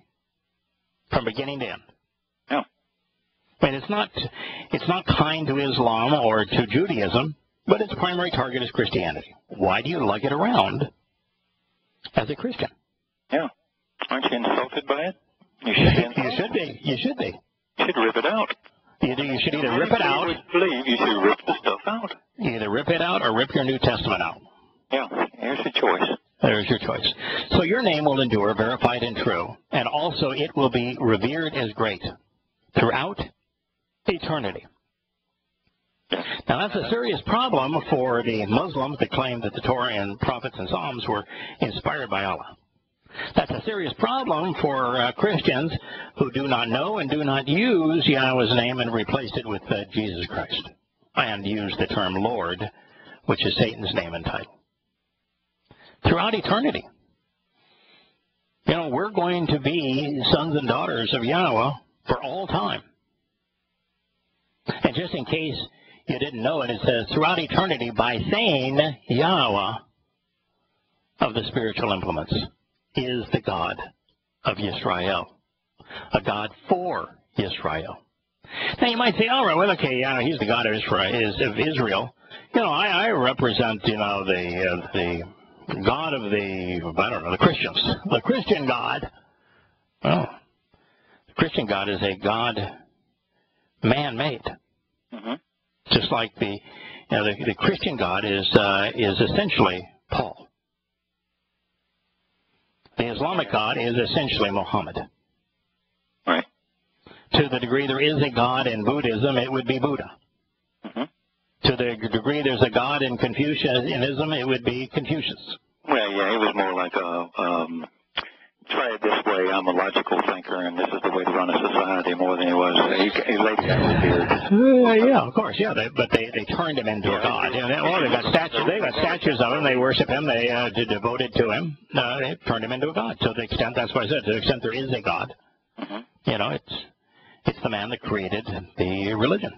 Speaker 1: from beginning to end.
Speaker 2: Yeah.
Speaker 1: I mean, it's not kind to Islam or to Judaism, but its primary target is Christianity. Why do you lug it around as a Christian?
Speaker 2: Yeah. Aren't you insulted by it? You should be insulted.
Speaker 1: You should be.
Speaker 2: You should rip it out.
Speaker 1: You should either rip it out.
Speaker 2: Believe you should rip the stuff out.
Speaker 1: Either rip it out or rip your New Testament out.
Speaker 2: Yeah, here's your choice.
Speaker 1: There's your choice. So your name will endure, verified and true, and also it will be revered as great throughout eternity. Now that's a serious problem for the Muslims that claim that the Torah and prophets and Psalms were inspired by Allah. That's a serious problem for Christians who do not know and do not use Yahweh's name and replace it with Jesus Christ, and use the term Lord, which is Satan's name and title. Throughout eternity. We're going to be sons and daughters of Yahweh for all time. And just in case you didn't know it, it says throughout eternity by saying Yahweh of the spiritual implements is the God of Yisrael, a God for Yisrael. Now you might say, all right, well, okay, he's the God of Israel. I represent, the God of the Christians, the Christian God. Well, the Christian God is a God man-made. Mm-hmm. Just like the Christian God is essentially Paul. The Islamic God is essentially Muhammad.
Speaker 2: Right.
Speaker 1: To the degree there is a God in Buddhism, it would be Buddha. Mm-hmm. To the degree there's a God in Confucianism, it would be Confucius.
Speaker 2: Well, yeah, it was more like try it this way, I'm a logical thinker, and this is the way to run a society more than he was a lady guy with a beard.
Speaker 1: Yeah, of course, yeah, but they turned him into a god. They got statues of him, they worship him, they devoted to him, they turned him into a god. To the extent, that's why I said, to the extent there is a God, mm-hmm. It's the man that created the religion.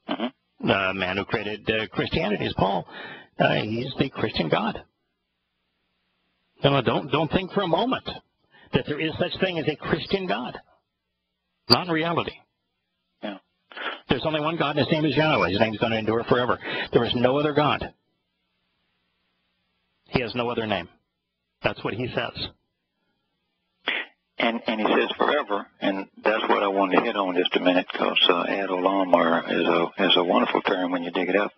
Speaker 1: Mm-hmm. The man who created Christianity is Paul. He's the Christian God. No, don't think for a moment that there is such thing as a Christian God. Not in reality.
Speaker 2: Yeah.
Speaker 1: There's only one God, and his name is Yahowah. His name is going to endure forever. There is no other God. He has no other name. That's what he says.
Speaker 2: And he says forever, and that's what I wanted to hit on just a minute, because ad olam is a wonderful term when you dig it up.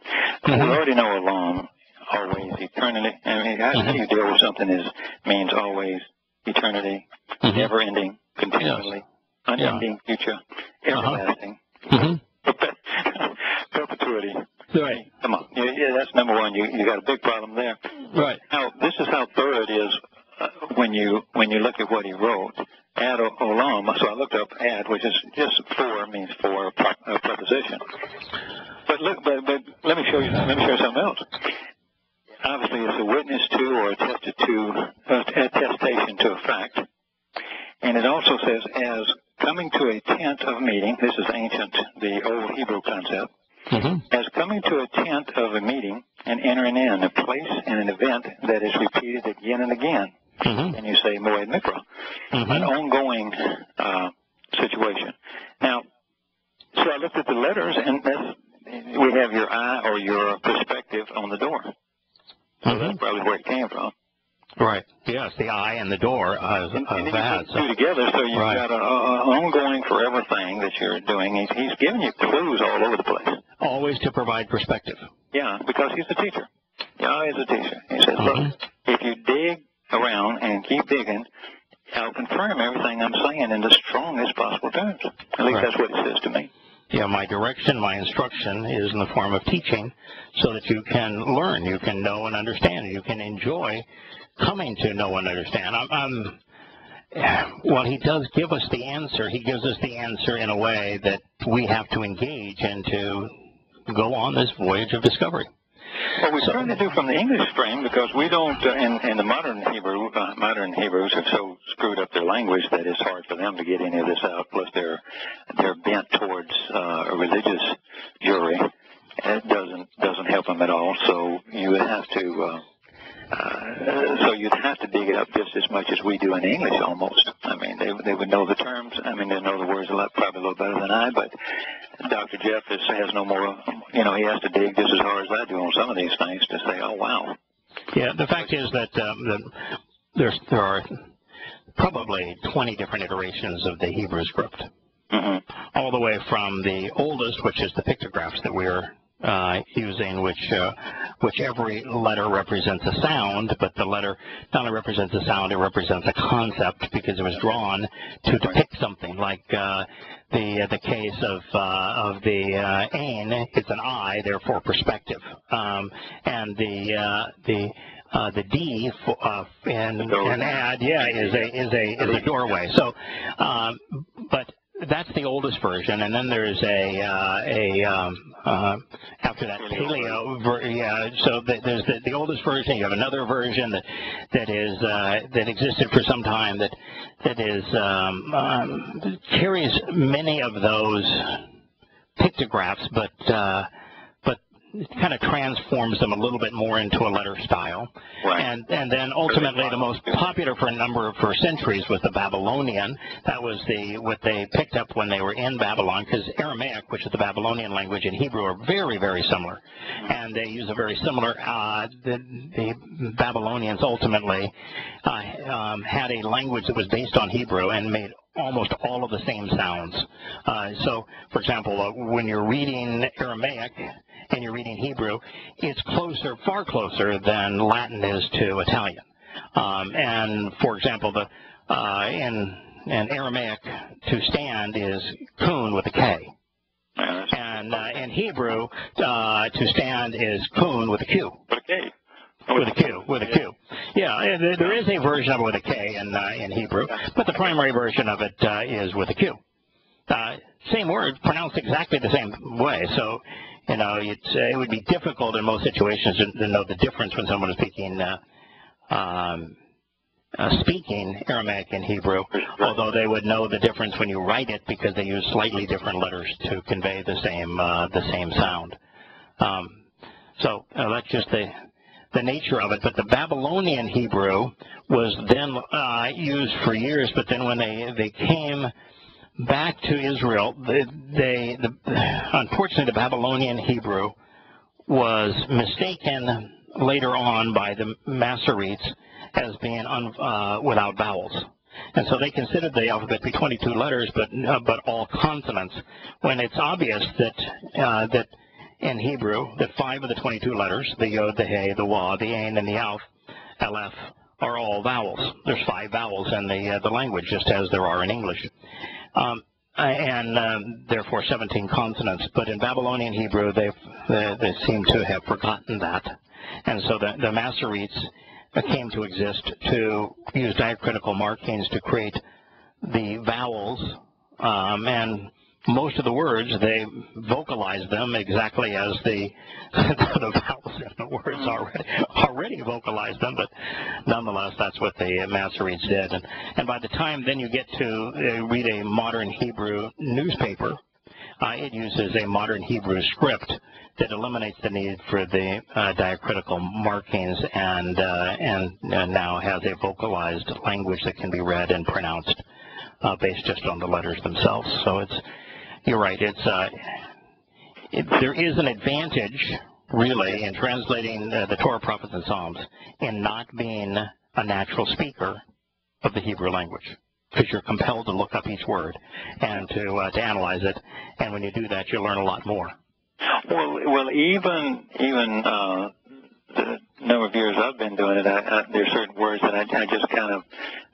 Speaker 2: But we already know olam, always, eternity. I mean, how do you deal with something that means always, eternity, never ending, continually, unending, future, everlasting, perpetuity.
Speaker 1: Right.
Speaker 2: Come on. Yeah, that's number one. You got a big problem there.
Speaker 1: Right.
Speaker 2: Now, this is how thorough it is when you look at what he wrote. Ad olam. So I looked up ad, which is just for, means for a preposition. But look, but let me show you something else. Obviously, it's a witness to or attestation to a fact. And it also says as coming to a tent of meeting. This is ancient, the old Hebrew concept. As coming to a tent of a meeting and entering in a place and an event that is repeated again and again. And you say Moed Mikra, an ongoing situation. Now, so I looked at the letters, and we have your eye or your perspective on the door. So that's probably where it came from.
Speaker 1: Right. Yes, the eye and the door of
Speaker 2: and then
Speaker 1: that.
Speaker 2: You put two together, so you've got an ongoing forever thing that you're doing. He's giving you clues all over the place.
Speaker 1: Always to provide perspective.
Speaker 2: Yeah, because he's a teacher. Yahweh is a teacher. He says, look, if you dig around and keep digging, I'll confirm everything I'm saying in the strongest possible terms. At least that's what it says to me.
Speaker 1: Yeah, my direction, my instruction is in the form of teaching so that you can learn, you can know and understand, you can enjoy coming to know and understand. Well, he does give us the answer. He gives us the answer in a way that we have to engage and to go on this voyage of discovery.
Speaker 2: Well, we're trying to do from the English frame because we don't, in the modern Hebrews have so screwed up their language that it's hard for them to get any of this out. Plus, they're bent towards a religious jury. It doesn't help them at all. So you would have to. So you'd have to dig it up just as much as we do in English, almost. I mean, they would know the terms. I mean, they know the words probably a little better than I. But Dr. Jeff has no more. He has to dig just as hard as I do on some of these things to say, oh wow.
Speaker 1: Yeah, the fact is that there are probably 20 different iterations of the Hebrew script, all the way from the oldest, which is the pictographs that we're using, which every letter represents a sound, but the letter not only represents a sound, it represents a concept because it was drawn to depict something. Like the case of the ain, it's an eye, therefore perspective, and the D and ad, is a doorway. So, but that's the oldest version, and then there's after that paleo. So there's the oldest version. You have another version that existed for some time that carries many of those pictographs, but it kind of transforms them a little bit more into a letter style. And then ultimately the most popular for centuries was the Babylonian. That was what they picked up when they were in Babylon, because Aramaic, which is the Babylonian language, and Hebrew are very, very similar. And they use a very similar, the Babylonians ultimately had a language that was based on Hebrew and made almost all of the same sounds. So, for example, when you're reading Aramaic and you're reading Hebrew, it's far closer than Latin is to Italian. And, for example, in Aramaic, to stand is kun with a K. And in Hebrew, to stand is kun with a Q. With a Q. Yeah, there is a version of it with a K in Hebrew, but the primary version of it is with a Q. Same word, pronounced exactly the same way. So, it would be difficult in most situations to know the difference when someone is speaking Aramaic and Hebrew, although they would know the difference when you write it because they use slightly different letters to convey the same sound. So that's just the nature of it. But the Babylonian Hebrew was then used for years, but then when they came back to Israel, unfortunately the Babylonian Hebrew was mistaken later on by the Masoretes as being without vowels. And so they considered the alphabet to be 22 letters, but all consonants, when it's obvious that in Hebrew, that 5 of the 22 letters, the Yod, the He, the Wa, the Ain, and the Aleph, are all vowels. There's 5 vowels in the language, just as there are in English. And therefore 17 consonants. But in Babylonian Hebrew, they seem to have forgotten that. And so the Masoretes came to exist to use diacritical markings to create the vowels, and most of the words, they vocalize them exactly as the vowels in the words already vocalize them, but nonetheless, that's what the Masoretes did. And by the time then you get to read a modern Hebrew newspaper, it uses a modern Hebrew script that eliminates the need for the diacritical markings and now has a vocalized language that can be read and pronounced based just on the letters themselves. So you're right. There is an advantage, really, in translating the Torah, Prophets, and Psalms in not being a natural speaker of the Hebrew language, because you're compelled to look up each word and to analyze it. And when you do that, you learn a lot more.
Speaker 2: Well, even the number of years I've been doing it, there's certain words that I just kind of,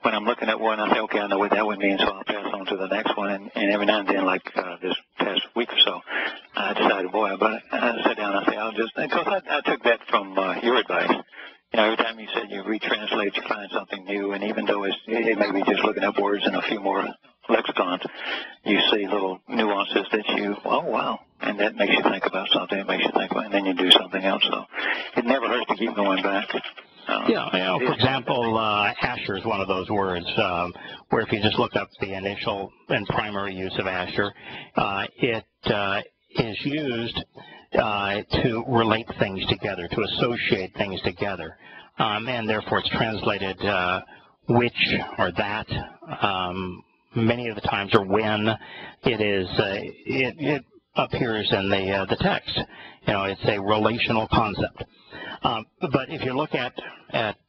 Speaker 2: when I'm looking at one, I say, okay, I know what that would mean, so I'll pass on to the next one. And every now and then, like this past week or so, I decided, boy, I sat down and I say, I'll just, because I took that from your advice. You know, every time you said you retranslate, you find something new, and even though it may be just looking up words in a few more lexicons, you see little nuances that oh, wow, and that makes you think about something, it makes you think about, and then you do something else. So it never hurts to keep going back.
Speaker 1: For example, Asher is one of those words where if you just look up the initial and primary use of Asher, it is used to relate things together, to associate things together, and therefore it's translated which or that many of the times, or when it appears in the text. You know, it's a relational concept. But if you look at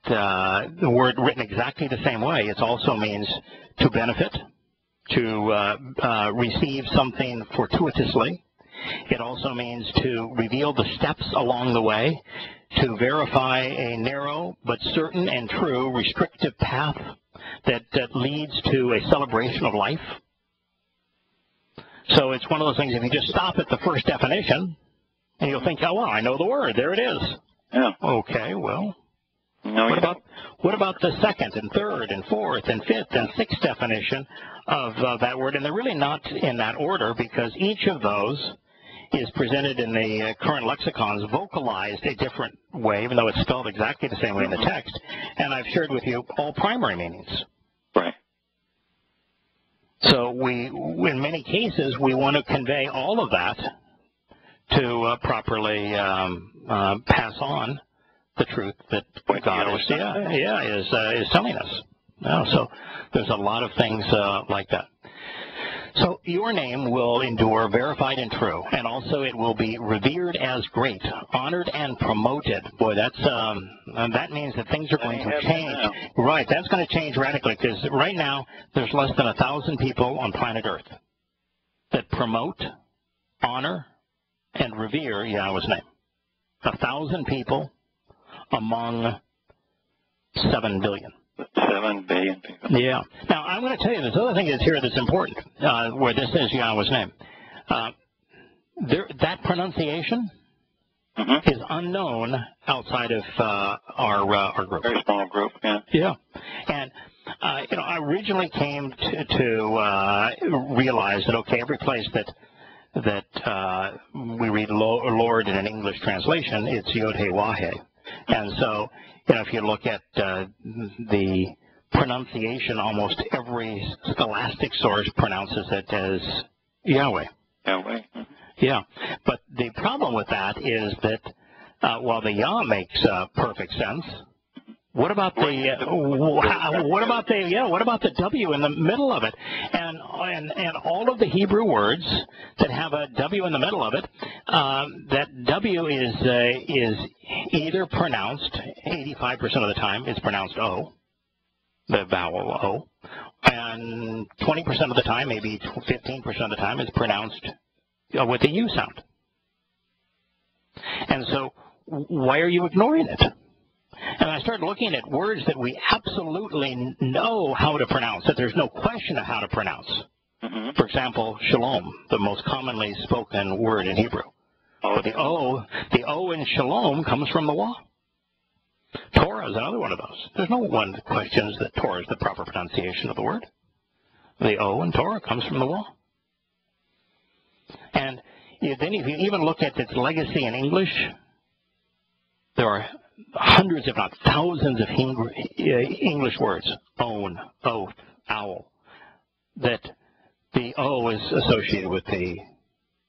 Speaker 1: the word written exactly the same way, it also means to benefit, to receive something fortuitously. It also means to reveal the steps along the way, to verify a narrow but certain and true restrictive path that leads to a celebration of life. So it's one of those things, if you just stop at the first definition, and you'll think, oh, well, I know the word, there it is.
Speaker 2: Yeah.
Speaker 1: Okay, well,
Speaker 2: no,
Speaker 1: what about the second and third and fourth and fifth and sixth definition of that word? And they're really not in that order, because each of those is presented in the current lexicons vocalized a different way, even though it's spelled exactly the same way in the text. And I've shared with you all primary meanings.
Speaker 2: Right.
Speaker 1: So in many cases, we want to convey all of that to properly pass on the truth that God is telling us. So there's a lot of things like that. So your name will endure verified and true, and also it will be revered as great, honored and promoted. Boy, that means that things are going to change. Right, that's going to change radically, because right now there's less than 1,000 people on planet Earth that promote, honor, and revere Yahowah's name. 1,000 people among 7 billion.
Speaker 2: 7 billion people.
Speaker 1: Yeah. Now, I'm going to tell you this other thing that's here that's important, where this is Yahowah's name. That pronunciation is unknown outside of our group.
Speaker 2: Very small group, yeah.
Speaker 1: Yeah. And, I originally came to realize that, okay, every place that we read Lord in an English translation, it's Yod He Wah He. And so, if you look at the pronunciation, almost every scholastic source pronounces it as Yahweh.
Speaker 2: Yahweh.
Speaker 1: Yeah, but the problem with that is that while the Yah makes perfect sense, what about the what about the W in the middle of it? And all of the Hebrew words that have a W in the middle of it, that W is either pronounced 85% of the time it's pronounced O, the vowel O, and 20% of the time, maybe 15% of the time, it's pronounced with the U sound. And so, why are you ignoring it? And I started looking at words that we absolutely know how to pronounce, that there's no question of how to pronounce. Mm-hmm. For example, shalom, the most commonly spoken word in Hebrew. But the O in shalom comes from the Wah. Torah is another one of those. There's no one that questions that Torah is the proper pronunciation of the word. The O in Torah comes from the Wah. And then if you even look at its legacy in English, there are hundreds, if not thousands, of English words, own, oath, owl, that the O is associated with the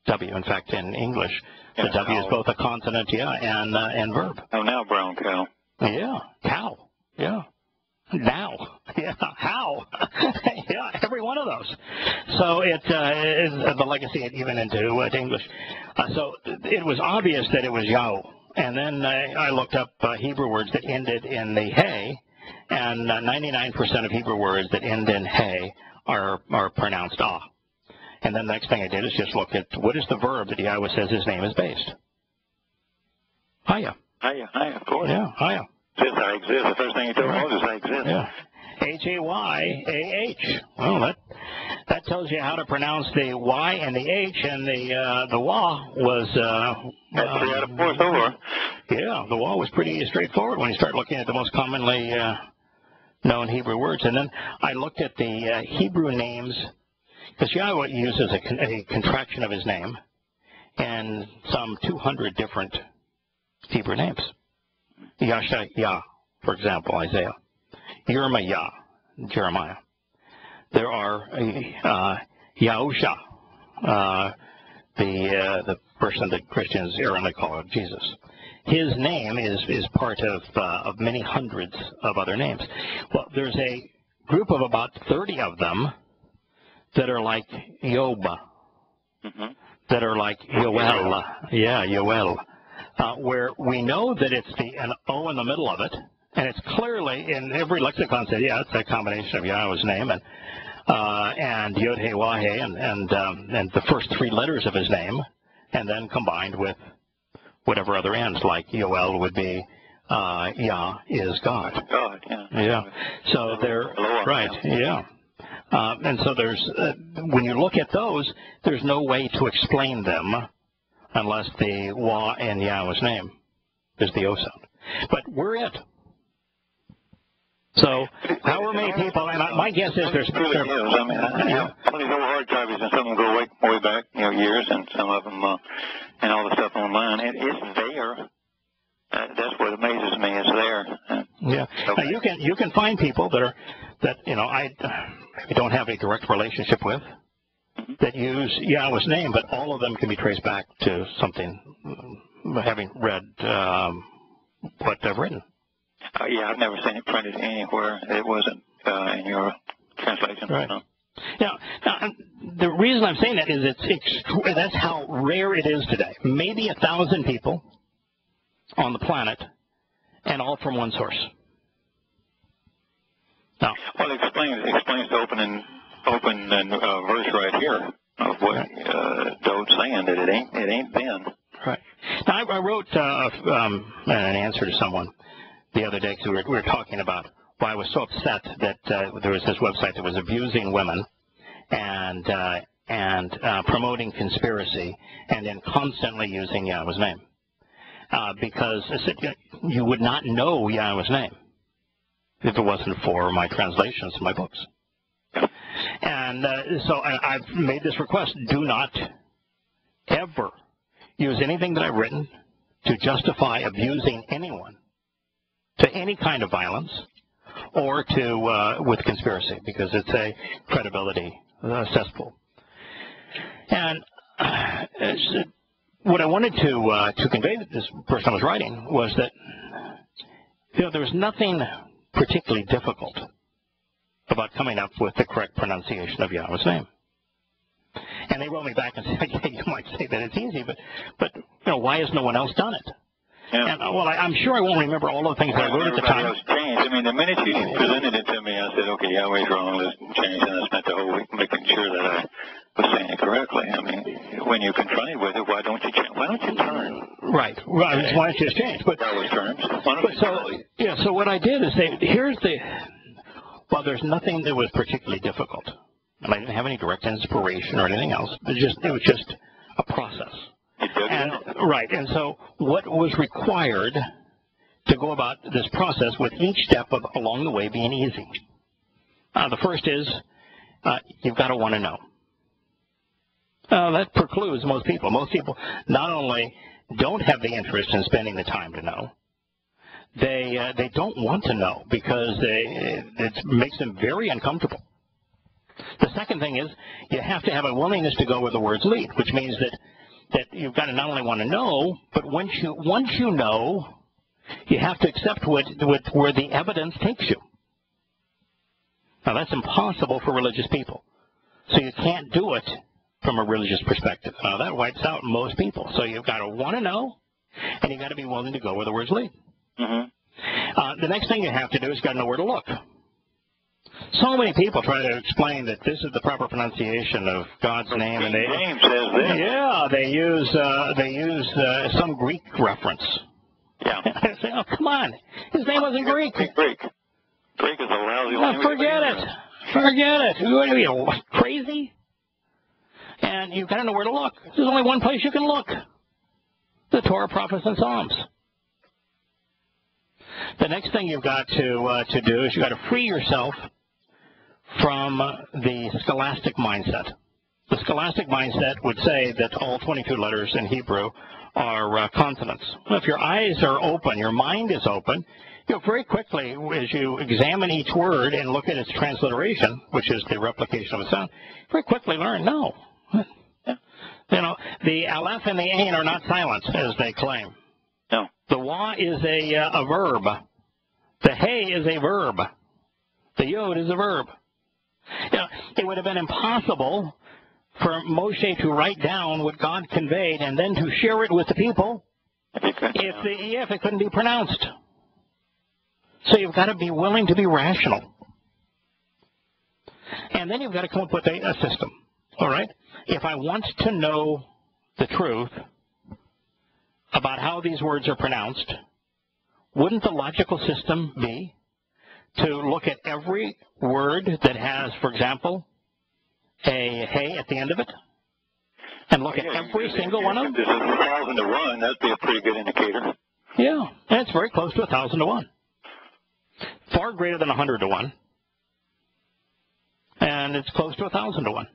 Speaker 1: W. In fact, in English, the W is both a consonant, and verb.
Speaker 2: Oh, now brown cow.
Speaker 1: Yeah, cow. Yeah. Now. Yeah, how. Yeah, every one of those. So it is the legacy even into English. So it was obvious that it was Yahowah. And then I looked up Hebrew words that ended in the hey, and 99% of Hebrew words that end in hey are pronounced ah. And then the next thing I did is just look at what is the verb that Yahowah says his name is based. Hiya.
Speaker 2: Hiya, of course.
Speaker 1: Yeah, hiya.
Speaker 2: Says I exist. The first thing he told Moses, I exist.
Speaker 1: Yeah. H-A-Y-A-H. Well, that tells you how to pronounce the Y and the H, and the Wah was...
Speaker 2: That's 3 out of 4 so far.
Speaker 1: Yeah, the Wah was pretty straightforward when you start looking at the most commonly known Hebrew words. And then I looked at the Hebrew names, because Yahowah uses a contraction of his name, and some 200 different Hebrew names. Yasha Yah, for example, Isaiah. Yerma Yah, Jeremiah. There are Yahusha, the person that Christians erroneously call Jesus. His name is part of many hundreds of other names. Well, there's a group of about 30 of them that are like Yoba, that are like Yoel. Yeah, Yoel. Where we know that it's an O in the middle of it, and it's clearly in every lexicon said, yeah, it's a combination of Yahowah's name and Yod He Wah He and the first 3 letters of his name, and then combined with whatever other ends, like Yoel would be Yah is God.
Speaker 2: God, yeah.
Speaker 1: Yeah. So they're right. Yeah. And so there's when you look at those, there's no way to explain them unless the Wah in Yahowah's name is the O sound. But we're it. So, however many people, and my guess is there's...
Speaker 2: Some of these old hard copies, and some of them go way back, years, and some of them, and all the stuff online, it's there. That's what amazes me, it's there.
Speaker 1: Yeah. Now, you can find people that I maybe don't have a direct relationship with, that use Yahowah's name, but all of them can be traced back to something, having read what they've written.
Speaker 2: Yeah, I've never seen it printed anywhere. It wasn't in your translation.
Speaker 1: Right.
Speaker 2: No.
Speaker 1: Yeah. Now, the reason I'm saying that is that's how rare it is today. Maybe 1,000 people on the planet, and all from one source. Now,
Speaker 2: well, it explains the open verse right here of what Dode's saying, that it ain't been.
Speaker 1: Right. Now, I wrote an answer to someone the other day, because we were talking about why I was so upset that there was this website that was abusing women and promoting conspiracy, and then constantly using Yahowah's name. Because you would not know Yahowah's name if it wasn't for my translations of my books. And so I've made this request: do not ever use anything that I've written to justify abusing anyone to any kind of violence or to with conspiracy, because it's a credibility cesspool. And what I wanted to convey to this person I was writing was that there was nothing particularly difficult about coming up with the correct pronunciation of Yahweh's name. And they wrote me back and said, yeah, you might say that it's easy, but why has no one else done it? Yeah. And, well, I'm sure I won't remember all of the things I wrote at the time.
Speaker 2: Changed. I mean, the minute you presented it to me, I said, okay, Yahweh's wrong, let's change, and I spent the whole week making sure that I was saying it correctly. I mean, when you're confronted with it, why don't you change? Why don't you turn?
Speaker 1: Right. Why don't you just change? But
Speaker 2: Yahweh's terms.
Speaker 1: So what I did is say, well, there's nothing that was particularly difficult. And I didn't have any direct inspiration or anything else. It was just a process. Right. And so what was required to go about this process with each step along the way being easy? The first is you've got to want to know. That precludes most people. Most people not only don't have the interest in spending the time to know, they don't want to know because it makes them very uncomfortable. The second thing is you have to have a willingness to go where the words lead, which means that you've got to not only want to know, but once you know, you have to accept where the evidence takes you. Now, that's impossible for religious people. So you can't do it from a religious perspective. Now, that wipes out most people. So you've got to want to know, and you've got to be willing to go where the words lead. Mm-hmm. The next thing you have to do is got to know where to look. So many people try to explain that this is the proper pronunciation of God's name, and they use some Greek reference. Yeah. I say, oh, come on, his name wasn't Greek.
Speaker 2: Greek is a lousy language.
Speaker 1: Forget it. What are you, crazy? And you've got to know where to look. There's only one place you can look: the Torah, Prophets, and Psalms. The next thing you've got to do is you've got to free yourself from the scholastic mindset. The scholastic mindset would say that all 22 letters in Hebrew are consonants. Well, if your eyes are open, your mind is open, very quickly, as you examine each word and look at its transliteration, which is the replication of a sound, very quickly learn, no. The aleph and the ain are not silent, as they claim.
Speaker 2: No.
Speaker 1: The wa is a verb. The hey is a verb. The yod is a verb. It would have been impossible for Moshe to write down what God conveyed and then to share it with the people if it couldn't be pronounced. So you've got to be willing to be rational. And then you've got to come up with a system. All right? If I want to know the truth about how these words are pronounced, wouldn't the logical system be to look at every word that has, for example, a hey at the end of it, and look at every single one of them?
Speaker 2: If there's 1,000 to 1, that'd be a pretty good indicator.
Speaker 1: Yeah, and it's very close to 1,000 to 1. Far greater than 100 to 1. And it's close to 1,000 to 1.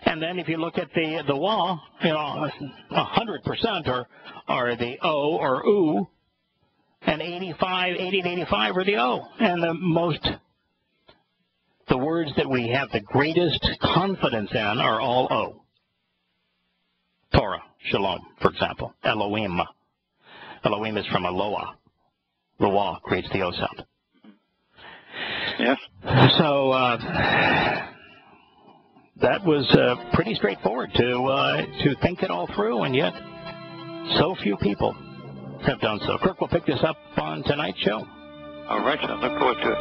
Speaker 1: And then if you look at the wa, 100% are the o or u, and 80 to 85 are the o. And the words that we have the greatest confidence in are all o. Torah, shalom, for example. Elohim. Elohim is from Eloah. The wa creates the o sound.
Speaker 2: Yes.
Speaker 1: So that was pretty straightforward to think it all through, and yet so few people have done so. Kirk will pick this up on tonight's show.
Speaker 2: All right, I look forward to it.